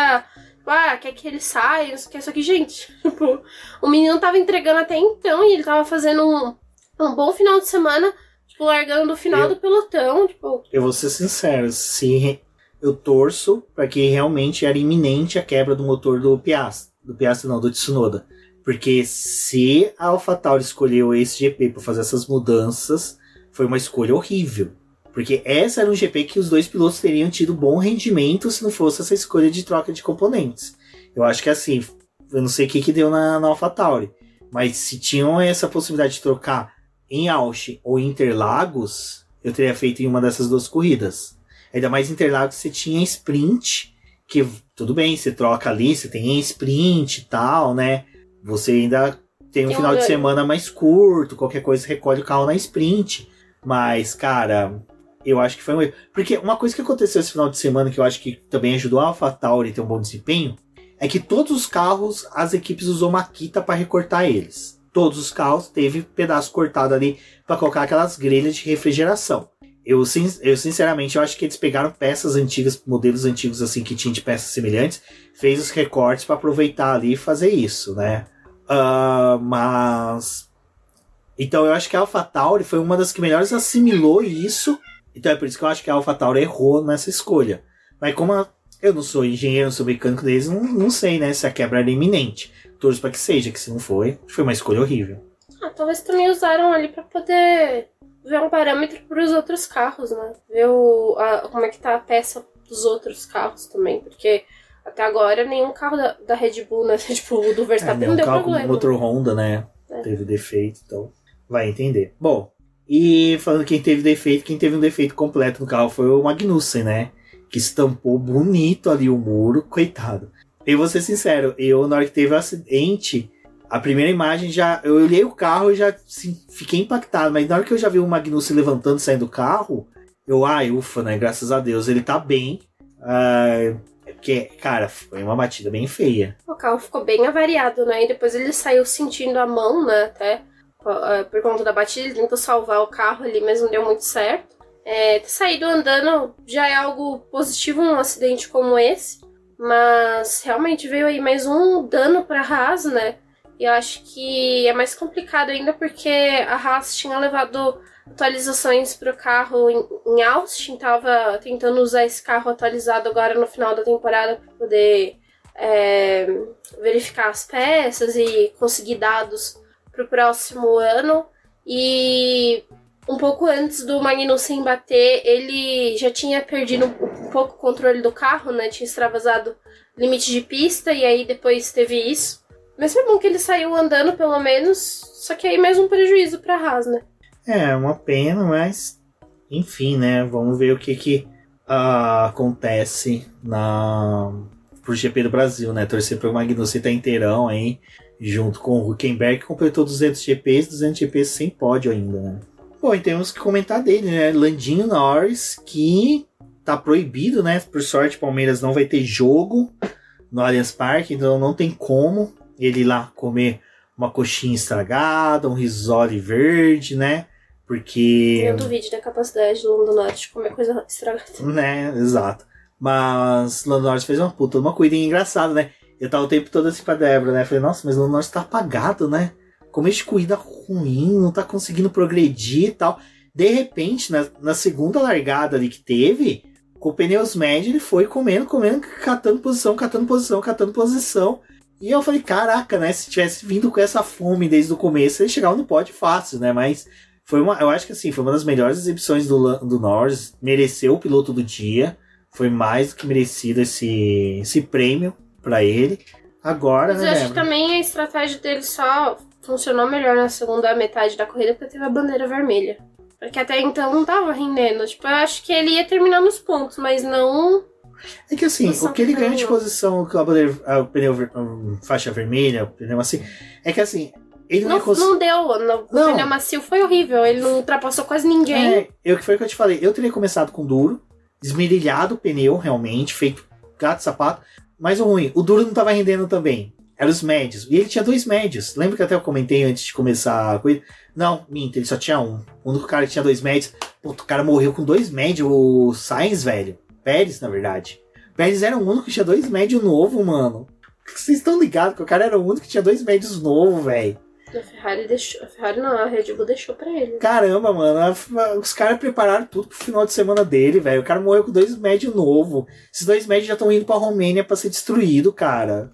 Quer que ele saia, não sei o que. Só que, gente, tipo, o menino tava entregando até então. E ele tava fazendo um bom final de semana. Tipo, largando do final do pelotão. Tipo... Eu vou ser sincero. Se eu torço pra que realmente era iminente a quebra do motor do Piastri. Do Piastri não, do Tsunoda. Porque se a AlphaTauri escolheu esse GP pra fazer essas mudanças, foi uma escolha horrível. Porque essa era um GP que os dois pilotos teriam tido bom rendimento se não fosse essa escolha de troca de componentes. Eu acho que assim, eu não sei o que deu na AlphaTauri, mas se tinham essa possibilidade de trocar em Austin ou Interlagos, eu teria feito em uma dessas duas corridas. Ainda mais Interlagos você tinha sprint, que tudo bem, você troca ali, você tem sprint e tal, né? Você ainda tem um final de semana mais curto, qualquer coisa recolhe o carro na sprint. Mas, cara, eu acho que foi um erro. Porque uma coisa que aconteceu esse final de semana, que eu acho que também ajudou a AlphaTauri a ter um bom desempenho, é que todos os carros, as equipes usou maquita para recortar eles. Todos os carros teve pedaço cortado ali para colocar aquelas grelhas de refrigeração. Eu sinceramente, eu acho que eles pegaram peças antigas, modelos antigos assim que tinham de peças semelhantes, fez os recortes para aproveitar ali e fazer isso, né? Mas... Então eu acho que a AlphaTauri foi uma das que melhores assimilou isso. Então é por isso que eu acho que a AlphaTauri errou nessa escolha. Mas como eu não sou engenheiro, não sou mecânico deles, não sei, né, se a quebra era iminente. Torço para que seja, que se não foi uma escolha horrível. Talvez também usaram ali para poder ver um parâmetro para os outros carros, né? Ver como é que tá a peça dos outros carros também, porque até agora nenhum carro da Red Bull, né, tipo do Verstappen não deu problema. Um carro com motor Honda, né, teve defeito, então vai entender. Bom, e falando quem teve um defeito completo no carro foi o Magnussen, né, que estampou bonito ali o muro, coitado. Eu vou ser sincero, na hora que teve o acidente, a primeira imagem eu olhei o carro e já assim, fiquei impactado, mas na hora que eu já vi o Magnussen levantando, saindo do carro, ufa, né, graças a Deus, ele tá bem, porque, cara, foi uma batida bem feia. O carro ficou bem avariado, né, e depois ele saiu sentindo a mão, né, até, por conta da batida, ele tentou salvar o carro ali, mas não deu muito certo. Ter saído andando já é algo positivo num acidente como esse, mas realmente veio aí mais um dano pra Haas, né? E eu acho que é mais complicado ainda porque a Haas tinha levado atualizações para o carro em Austin, tava tentando usar esse carro atualizado agora no final da temporada para poder verificar as peças e conseguir dados para o próximo ano. E um pouco antes do Magnussen bater, ele já tinha perdido um pouco o controle do carro, né? Tinha extravasado limite de pista e aí depois teve isso. Mas foi bom que ele saiu andando pelo menos, só que aí mais um prejuízo para a Haas, né? É, uma pena, mas enfim, né? Vamos ver o que acontece pro GP do Brasil, né? Torcer pro Magnussen tá inteirão aí, junto com o Hülkenberg, que completou 200 GPs sem pódio ainda, né? Bom, e temos que comentar dele, né? Landinho Norris, que tá proibido, né? Por sorte, Palmeiras não vai ter jogo no Allianz Parque, então não tem como ele ir lá comer uma coxinha estragada, um risole verde, né? Porque... Eu duvido da capacidade do Lando Norris de comer coisa estragada. Né, exato. Mas o Lando Norris fez uma corrida engraçada, né? Eu tava o tempo todo assim pra Débora, né? Falei, nossa, mas o Lando Norris tá apagado, né? Começo de corrida ruim, não tá conseguindo progredir e tal. De repente, na segunda largada ali que teve, com pneus médios, ele foi comendo, catando posição. E eu falei, caraca, né? Se tivesse vindo com essa fome desde o começo, ele chegava no pódio fácil, né? Mas eu acho que assim, foi uma das melhores exibições do Norris. Mereceu o piloto do dia. Foi mais do que merecido esse prêmio pra ele. Agora, mas né? Eu acho que também a estratégia dele só funcionou melhor na segunda metade da corrida porque teve a bandeira vermelha. Porque até então não tava rendendo. Tipo, eu acho que ele ia terminar nos pontos, mas não... É que assim, o que ele ganhou de posição com o pneu faixa vermelha, o pneu assim, é que assim, ele não deu. O pneu macio foi horrível, ele não ultrapassou quase ninguém. Foi o que eu te falei, eu teria começado com duro, esmerilhado o pneu realmente, feito gato sapato, mas o ruim, o duro não tava rendendo também, eram os médios, e ele tinha 2 médios, lembra que até eu comentei antes de começar a corrida? Não, minta, ele só tinha 1, o único cara que tinha 2 médios, o cara morreu com 2 médios, o Sainz, velho. Pérez, na verdade. Pérez era o único que tinha 2 médios novos, mano. Vocês estão ligados que o cara era o único que tinha 2 médios novos, velho. A Ferrari deixou. A Ferrari não, a Red Bull deixou pra ele. Caramba, mano. Os caras prepararam tudo pro final de semana dele, velho. O cara morreu com 2 médios novos. Esses 2 médios já estão indo pra Romênia pra ser destruído, cara.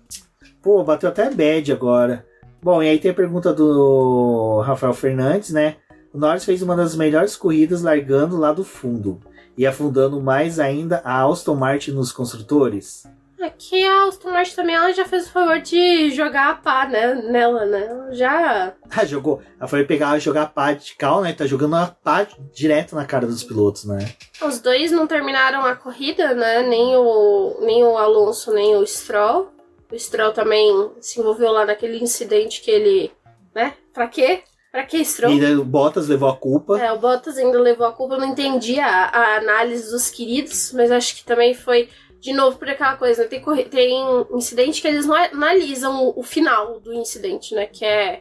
Pô, bateu até bad agora. Bom, e aí tem a pergunta do Rafael Fernandes, né? O Norris fez uma das melhores corridas largando lá do fundo. E afundando mais ainda a Aston Martin nos construtores? Aqui a Aston Martin também ela já fez o favor de jogar a pá, né, nela, né? Já... jogou. Ela foi jogar a pá de cal, né? Tá jogando a pá direto na cara dos pilotos, né? Os dois não terminaram a corrida, né? Nem o Alonso, nem o Stroll. O Stroll também se envolveu lá naquele incidente que ele... né? Pra quê? Pra que Stroll? E o Bottas levou a culpa. O Bottas ainda levou a culpa. Eu não entendi a análise dos queridos, mas acho que também foi, de novo, por aquela coisa, né? Tem incidente que eles não analisam o final do incidente, né? Que é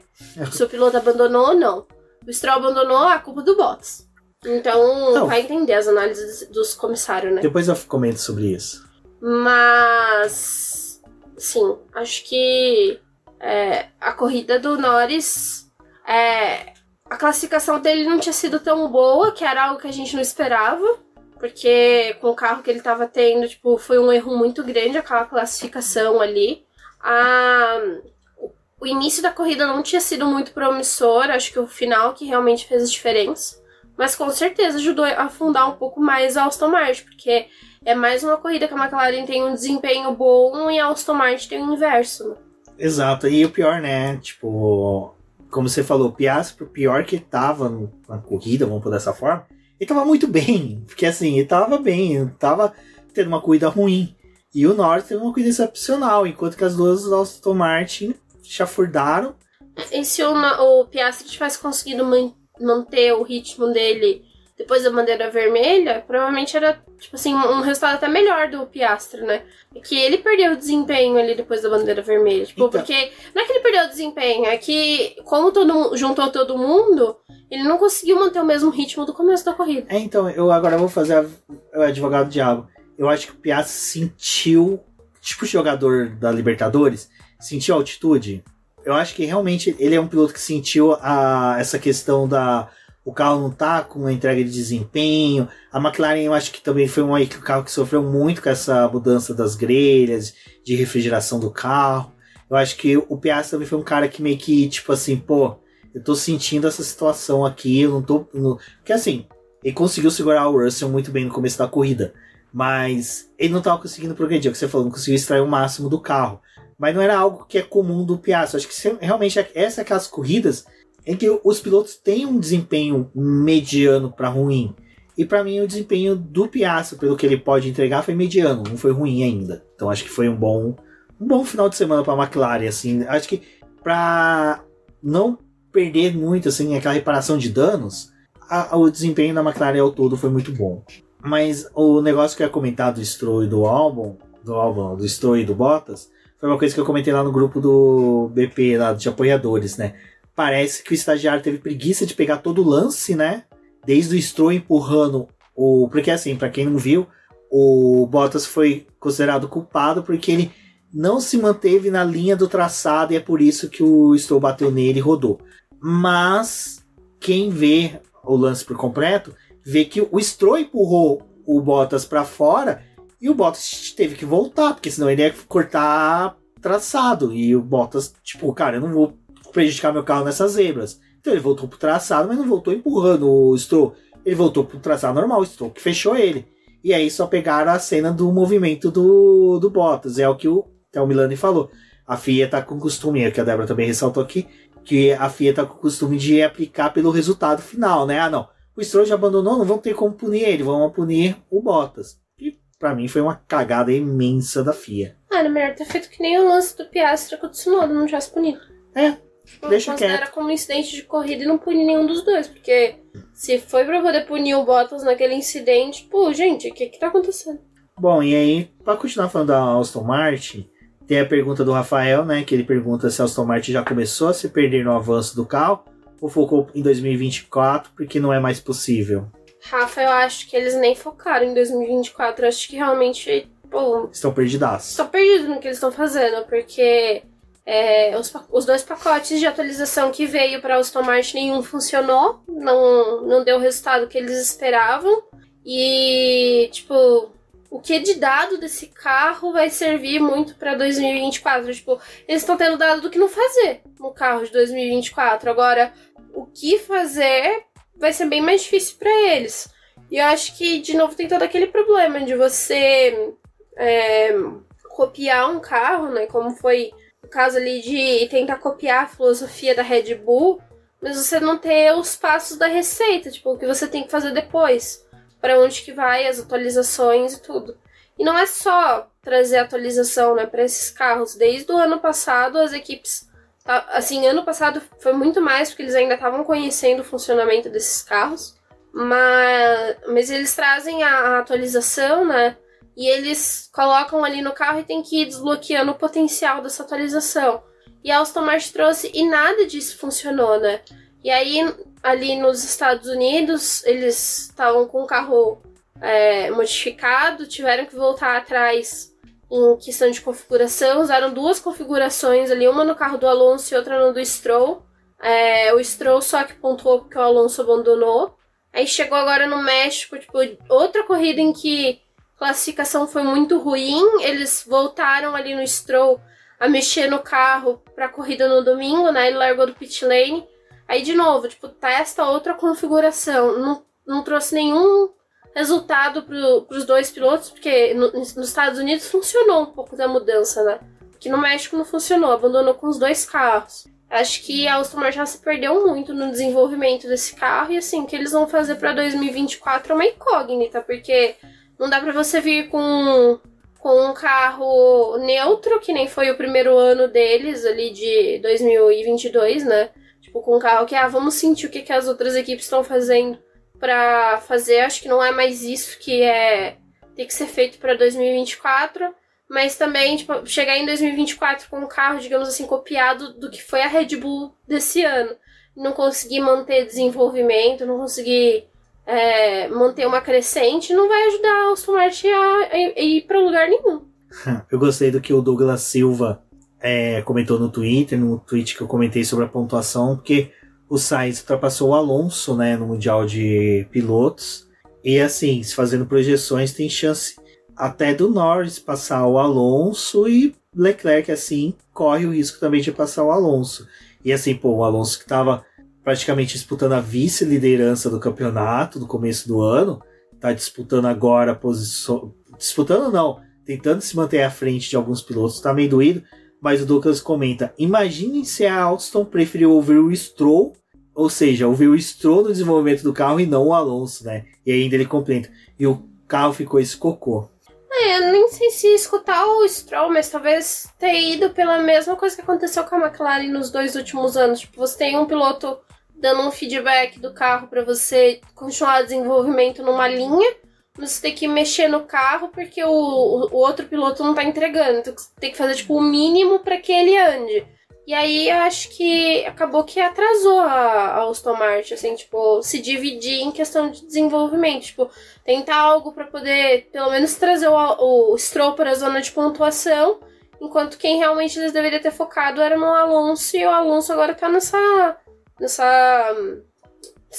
se o piloto abandonou ou não. O Stroll abandonou, a culpa do Bottas. Então, vai entender as análises dos comissários, né? Depois eu comento sobre isso. Mas, sim, acho que a corrida do Norris... a classificação dele não tinha sido tão boa, que era algo que a gente não esperava, porque com o carro que ele tava tendo, tipo, foi um erro muito grande aquela classificação ali. O início da corrida não tinha sido muito promissor, acho que o final que realmente fez a diferença, mas com certeza ajudou a afundar um pouco mais a Aston Martin, porque é mais uma corrida que a McLaren tem um desempenho bom e a Aston Martin tem o inverso, né? Exato, e o pior, né, tipo... Como você falou, o Piastri, pior que ele tava na corrida, vamos pôr dessa forma, ele tava muito bem, porque assim, ele tava bem, ele tava tendo uma corrida ruim. E o Norris teve uma corrida excepcional, enquanto que as duas Aston Martin chafurdaram. E se o Piastri tivesse conseguido manter o ritmo dele depois da bandeira vermelha, provavelmente era, tipo assim, um resultado até melhor do Piastri, né? É que ele perdeu o desempenho ali depois da bandeira vermelha. Tipo, então... porque não é que ele perdeu o desempenho, é que como juntou todo mundo, ele não conseguiu manter o mesmo ritmo do começo da corrida. Então, eu agora vou fazer o advogado do diabo. Eu acho que o Piastri sentiu, tipo o jogador da Libertadores, sentiu a altitude. eu acho que realmente ele é um piloto que sentiu essa questão o carro não tá com uma entrega de desempenho. A McLaren eu acho que também foi um carro que sofreu muito com essa mudança das grelhas, de refrigeração do carro. Eu acho que o Piastri também foi um cara que meio que, tipo assim, pô, eu tô sentindo essa situação aqui, eu não tô... Porque assim, ele conseguiu segurar o Russell muito bem no começo da corrida, mas ele não tava conseguindo progredir, é o que você falou, não conseguiu extrair o máximo do carro. Mas não era algo que é comum do Piastri. Acho que realmente essa é aquelas corridas em que os pilotos têm um desempenho mediano para ruim. E para mim o desempenho do Piastri, pelo que ele pode entregar, foi mediano, não foi ruim ainda. Então acho que foi um bom final de semana para a McLaren, assim. Acho que para não perder muito assim aquela reparação de danos, o desempenho da McLaren ao todo foi muito bom. Mas o negócio que eu ia comentar do Stroll e do Albon, do Stroll e do Bottas, foi uma coisa que eu comentei lá no grupo do BP, lá de apoiadores, né? Parece que o estagiário teve preguiça de pegar todo o lance, né? Desde o Stroll empurrando porque assim, pra quem não viu, o Bottas foi considerado culpado porque ele não se manteve na linha do traçado e é por isso que o Stroll bateu nele e rodou. Mas quem vê o lance por completo, vê que o Stroll empurrou o Bottas pra fora e o Bottas teve que voltar, porque senão ele ia cortar traçado. E o Bottas, tipo, cara, eu não vou prejudicar meu carro nessas zebras. Então ele voltou pro traçado, mas não voltou empurrando o Stroll. Ele voltou pro traçado normal, o Stroll que fechou ele. E aí só pegaram a cena do movimento do Bottas. É o que o Milani falou. A FIA tá com costume, que a Débora também ressaltou aqui, que a FIA tá com o costume de aplicar pelo resultado final, né? Ah, não. O Stroll já abandonou, não vão ter como punir ele, vão punir o Bottas. E pra mim foi uma cagada imensa da FIA. Era melhor ter feito que nem o lance do Piastri com o Tsunoda, não tivesse punido. Deixa considera quieto. como um incidente de corrida e não pune nenhum dos dois, porque se foi pra poder punir o Bottas naquele incidente, pô, gente, o que tá acontecendo? Bom, e aí, pra continuar falando da Aston Martin, tem a pergunta do Rafael, né, que ele pergunta se a Aston Martin já começou a se perder no avanço do carro ou focou em 2024 porque não é mais possível. Rafa, eu acho que eles nem focaram em 2024, eu acho que realmente, pô, Estão perdidaços. estão perdidos no que eles estão fazendo, porque os dois pacotes de atualização que veio para Aston Martin, nenhum funcionou, não deu o resultado que eles esperavam. E, tipo, o que de dado desse carro vai servir muito para 2024? Tipo, eles estão tendo dado do que não fazer no carro de 2024. Agora, o que fazer vai ser bem mais difícil para eles. E eu acho que, de novo, tem todo aquele problema de você copiar um carro, né? Como foi o caso ali de tentar copiar a filosofia da Red Bull, mas você não ter os passos da receita, tipo, o que você tem que fazer depois, para onde que vai, as atualizações e tudo. E não é só trazer atualização, né, para esses carros. Desde o ano passado, as equipes... Assim, ano passado foi muito mais, porque eles ainda estavam conhecendo o funcionamento desses carros, mas eles trazem a atualização, né, e eles colocam ali no carro e tem que ir desbloqueando o potencial dessa atualização. E a Aston Martin trouxe e nada disso funcionou, né? E aí, ali nos Estados Unidos, eles estavam com o carro modificado, tiveram que voltar atrás em questão de configuração. Usaram duas configurações ali, uma no carro do Alonso e outra no do Stroll. O Stroll só que pontuou porque o Alonso abandonou. Aí chegou agora no México, tipo, outra corrida em que classificação foi muito ruim, eles voltaram ali no Stroll a mexer no carro pra corrida no domingo, né, ele largou do pit lane, aí de novo, tipo, testa outra configuração, não trouxe nenhum resultado pros dois pilotos, porque nos Estados Unidos funcionou um pouco da mudança, né, que no México não funcionou, abandonou com os dois carros. Acho que a Aston Martin já se perdeu muito no desenvolvimento desse carro, e assim, o que eles vão fazer pra 2024 é uma incógnita, porque não dá pra você vir com um carro neutro, que nem foi o primeiro ano deles, ali de 2022, né? Tipo, com um carro que, vamos sentir o que as outras equipes estão fazendo pra fazer. Acho que não é mais isso que tem que ser feito pra 2024. Mas também, tipo, chegar em 2024 com um carro, digamos assim, copiado do que foi a Red Bull desse ano. Não conseguir manter desenvolvimento, não conseguir... manter uma crescente, não vai ajudar a Aston Martin a ir para lugar nenhum. Eu gostei do que o Douglas Silva comentou no Twitter, no tweet que eu comentei sobre a pontuação, porque o Sainz ultrapassou o Alonso, né, no Mundial de Pilotos. E assim, se fazendo projeções, tem chance até do Norris passar o Alonso e Leclerc, assim, corre o risco também de passar o Alonso. E assim, o Alonso que estava praticamente disputando a vice-liderança do campeonato no começo do ano, está disputando agora a posição... Disputando não, tentando se manter à frente de alguns pilotos, está meio doído, mas o Douglas comenta, imaginem se a Alstom preferiu ouvir o Stroll, ou seja, ouvir o Stroll no desenvolvimento do carro e não o Alonso, né? E ainda ele comenta, e o carro ficou esse cocô. Eu nem sei se escutar o Stroll, mas talvez ter ido pela mesma coisa que aconteceu com a McLaren nos 2 últimos anos. Tipo, você tem um piloto dando um feedback do carro para você continuar o desenvolvimento numa linha, você tem que mexer no carro porque o outro piloto não tá entregando. Então você tem que fazer tipo o mínimo para que ele ande. E aí eu acho que acabou que atrasou a Aston Martin, assim, tipo, se dividir em questão de desenvolvimento, tipo, tentar algo para poder pelo menos trazer o Stroll para a zona de pontuação, enquanto quem realmente eles deveriam ter focado era no Alonso, e o Alonso agora tá nesse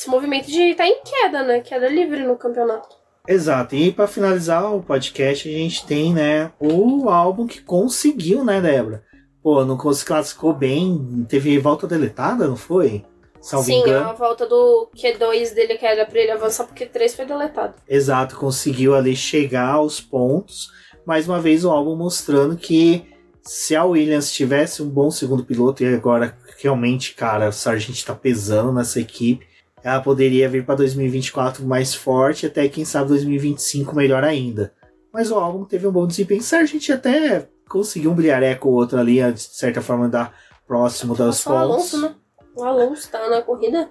movimento de estar em queda, né? Queda livre no campeonato. Exato, e para finalizar o podcast, a gente tem, né, o álbum que conseguiu, né, Débora? Pô, não se classificou bem, teve volta deletada, não foi? Salvo engano. A volta do Q2 dele, que era pra ele avançar, porque Q3 foi deletado. Exato, conseguiu ali chegar aos pontos. Mais uma vez o álbum mostrando que se a Williams tivesse um bom segundo piloto, e agora realmente, cara, o Sargent tá pesando nessa equipe, ela poderia vir para 2024 mais forte, até quem sabe 2025 melhor ainda. Mas o álbum teve um bom desempenho. O Sargent até conseguiu um brilhareco ou outro ali, de certa forma, andar próximo das pontos. O Alonso, né? O Alonso tá na corrida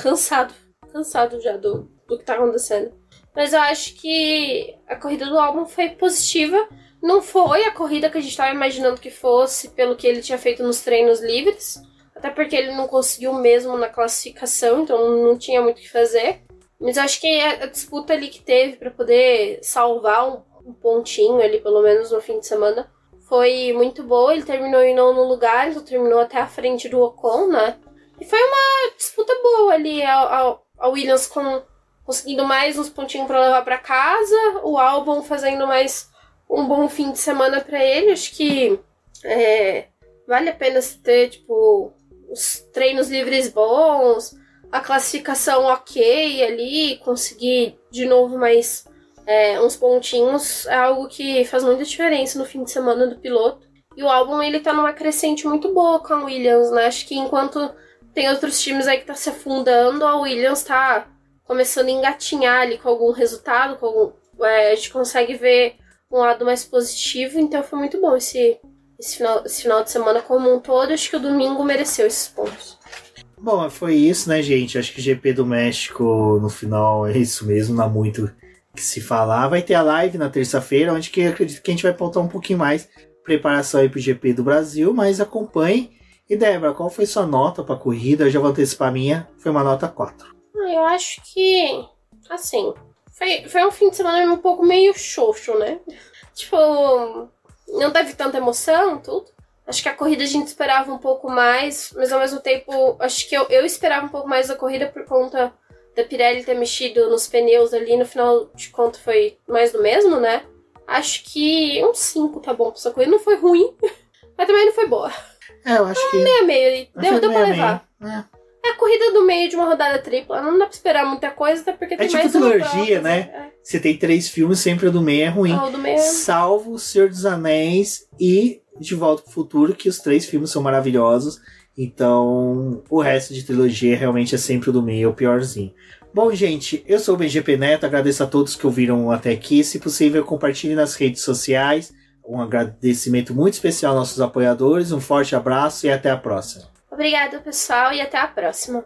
cansado já do que tá acontecendo. Mas eu acho que a corrida do álbum foi positiva. Não foi a corrida que a gente tava imaginando que fosse, pelo que ele tinha feito nos treinos livres. Até porque ele não conseguiu mesmo na classificação, então não tinha muito o que fazer. Mas eu acho que a disputa ali que teve pra poder salvar um pontinho ali, pelo menos no fim de semana, foi muito boa. Ele terminou em 9º lugar, então terminou até a frente do Ocon, né? E foi uma disputa boa ali, a Williams conseguindo mais uns pontinhos pra levar pra casa, o Albon fazendo mais um bom fim de semana pra ele. Acho que vale a pena ter, tipo, os treinos livres bons, a classificação ok ali, conseguir de novo mais uns pontinhos, é algo que faz muita diferença no fim de semana do piloto. E o Albon, ele tá numa crescente muito boa com a Williams, né? Acho que enquanto tem outros times aí que tá se afundando, a Williams tá começando a engatinhar ali com algum resultado, a gente consegue ver um lado mais positivo, então foi muito bom esse final de semana como um todo. Acho que o domingo mereceu esses pontos. Bom, foi isso, né, gente? Acho que o GP do México, no final, é isso mesmo, não há muito que se falar. Vai ter a live na terça-feira, onde que eu acredito que a gente vai pautar um pouquinho mais preparação aí pro GP do Brasil, mas acompanhe. E Débora, qual foi sua nota pra corrida? Eu já vou antecipar a minha, foi uma nota 4. Eu acho que, assim, foi um fim de semana um pouco meio xoxo, né? Tipo, não teve tanta emoção, tudo. Acho que a corrida a gente esperava um pouco mais, mas ao mesmo tempo, acho que eu esperava um pouco mais da corrida por conta da Pirelli ter mexido nos pneus ali. No final de contas foi mais do mesmo, né? Acho que um 5 tá bom pra essa corrida. Não foi ruim, mas também não foi boa. Eu acho que... Meio. Deu pra levar. É a corrida do meio de uma rodada tripla. Não dá pra esperar muita coisa, até porque tem tipo mais trilogia, né? Você tem 3 filmes, sempre o do meio é ruim. O do meio... Salvo O Senhor dos Anéis e De Volta pro Futuro, que os 3 filmes são maravilhosos. Então, o resto de trilogia realmente é sempre o do meio, o piorzinho. Bom, gente, eu sou o BGP Neto, agradeço a todos que ouviram até aqui. Se possível, compartilhe nas redes sociais. Um agradecimento muito especial aos nossos apoiadores. Um forte abraço e até a próxima. Obrigada, pessoal, e até a próxima.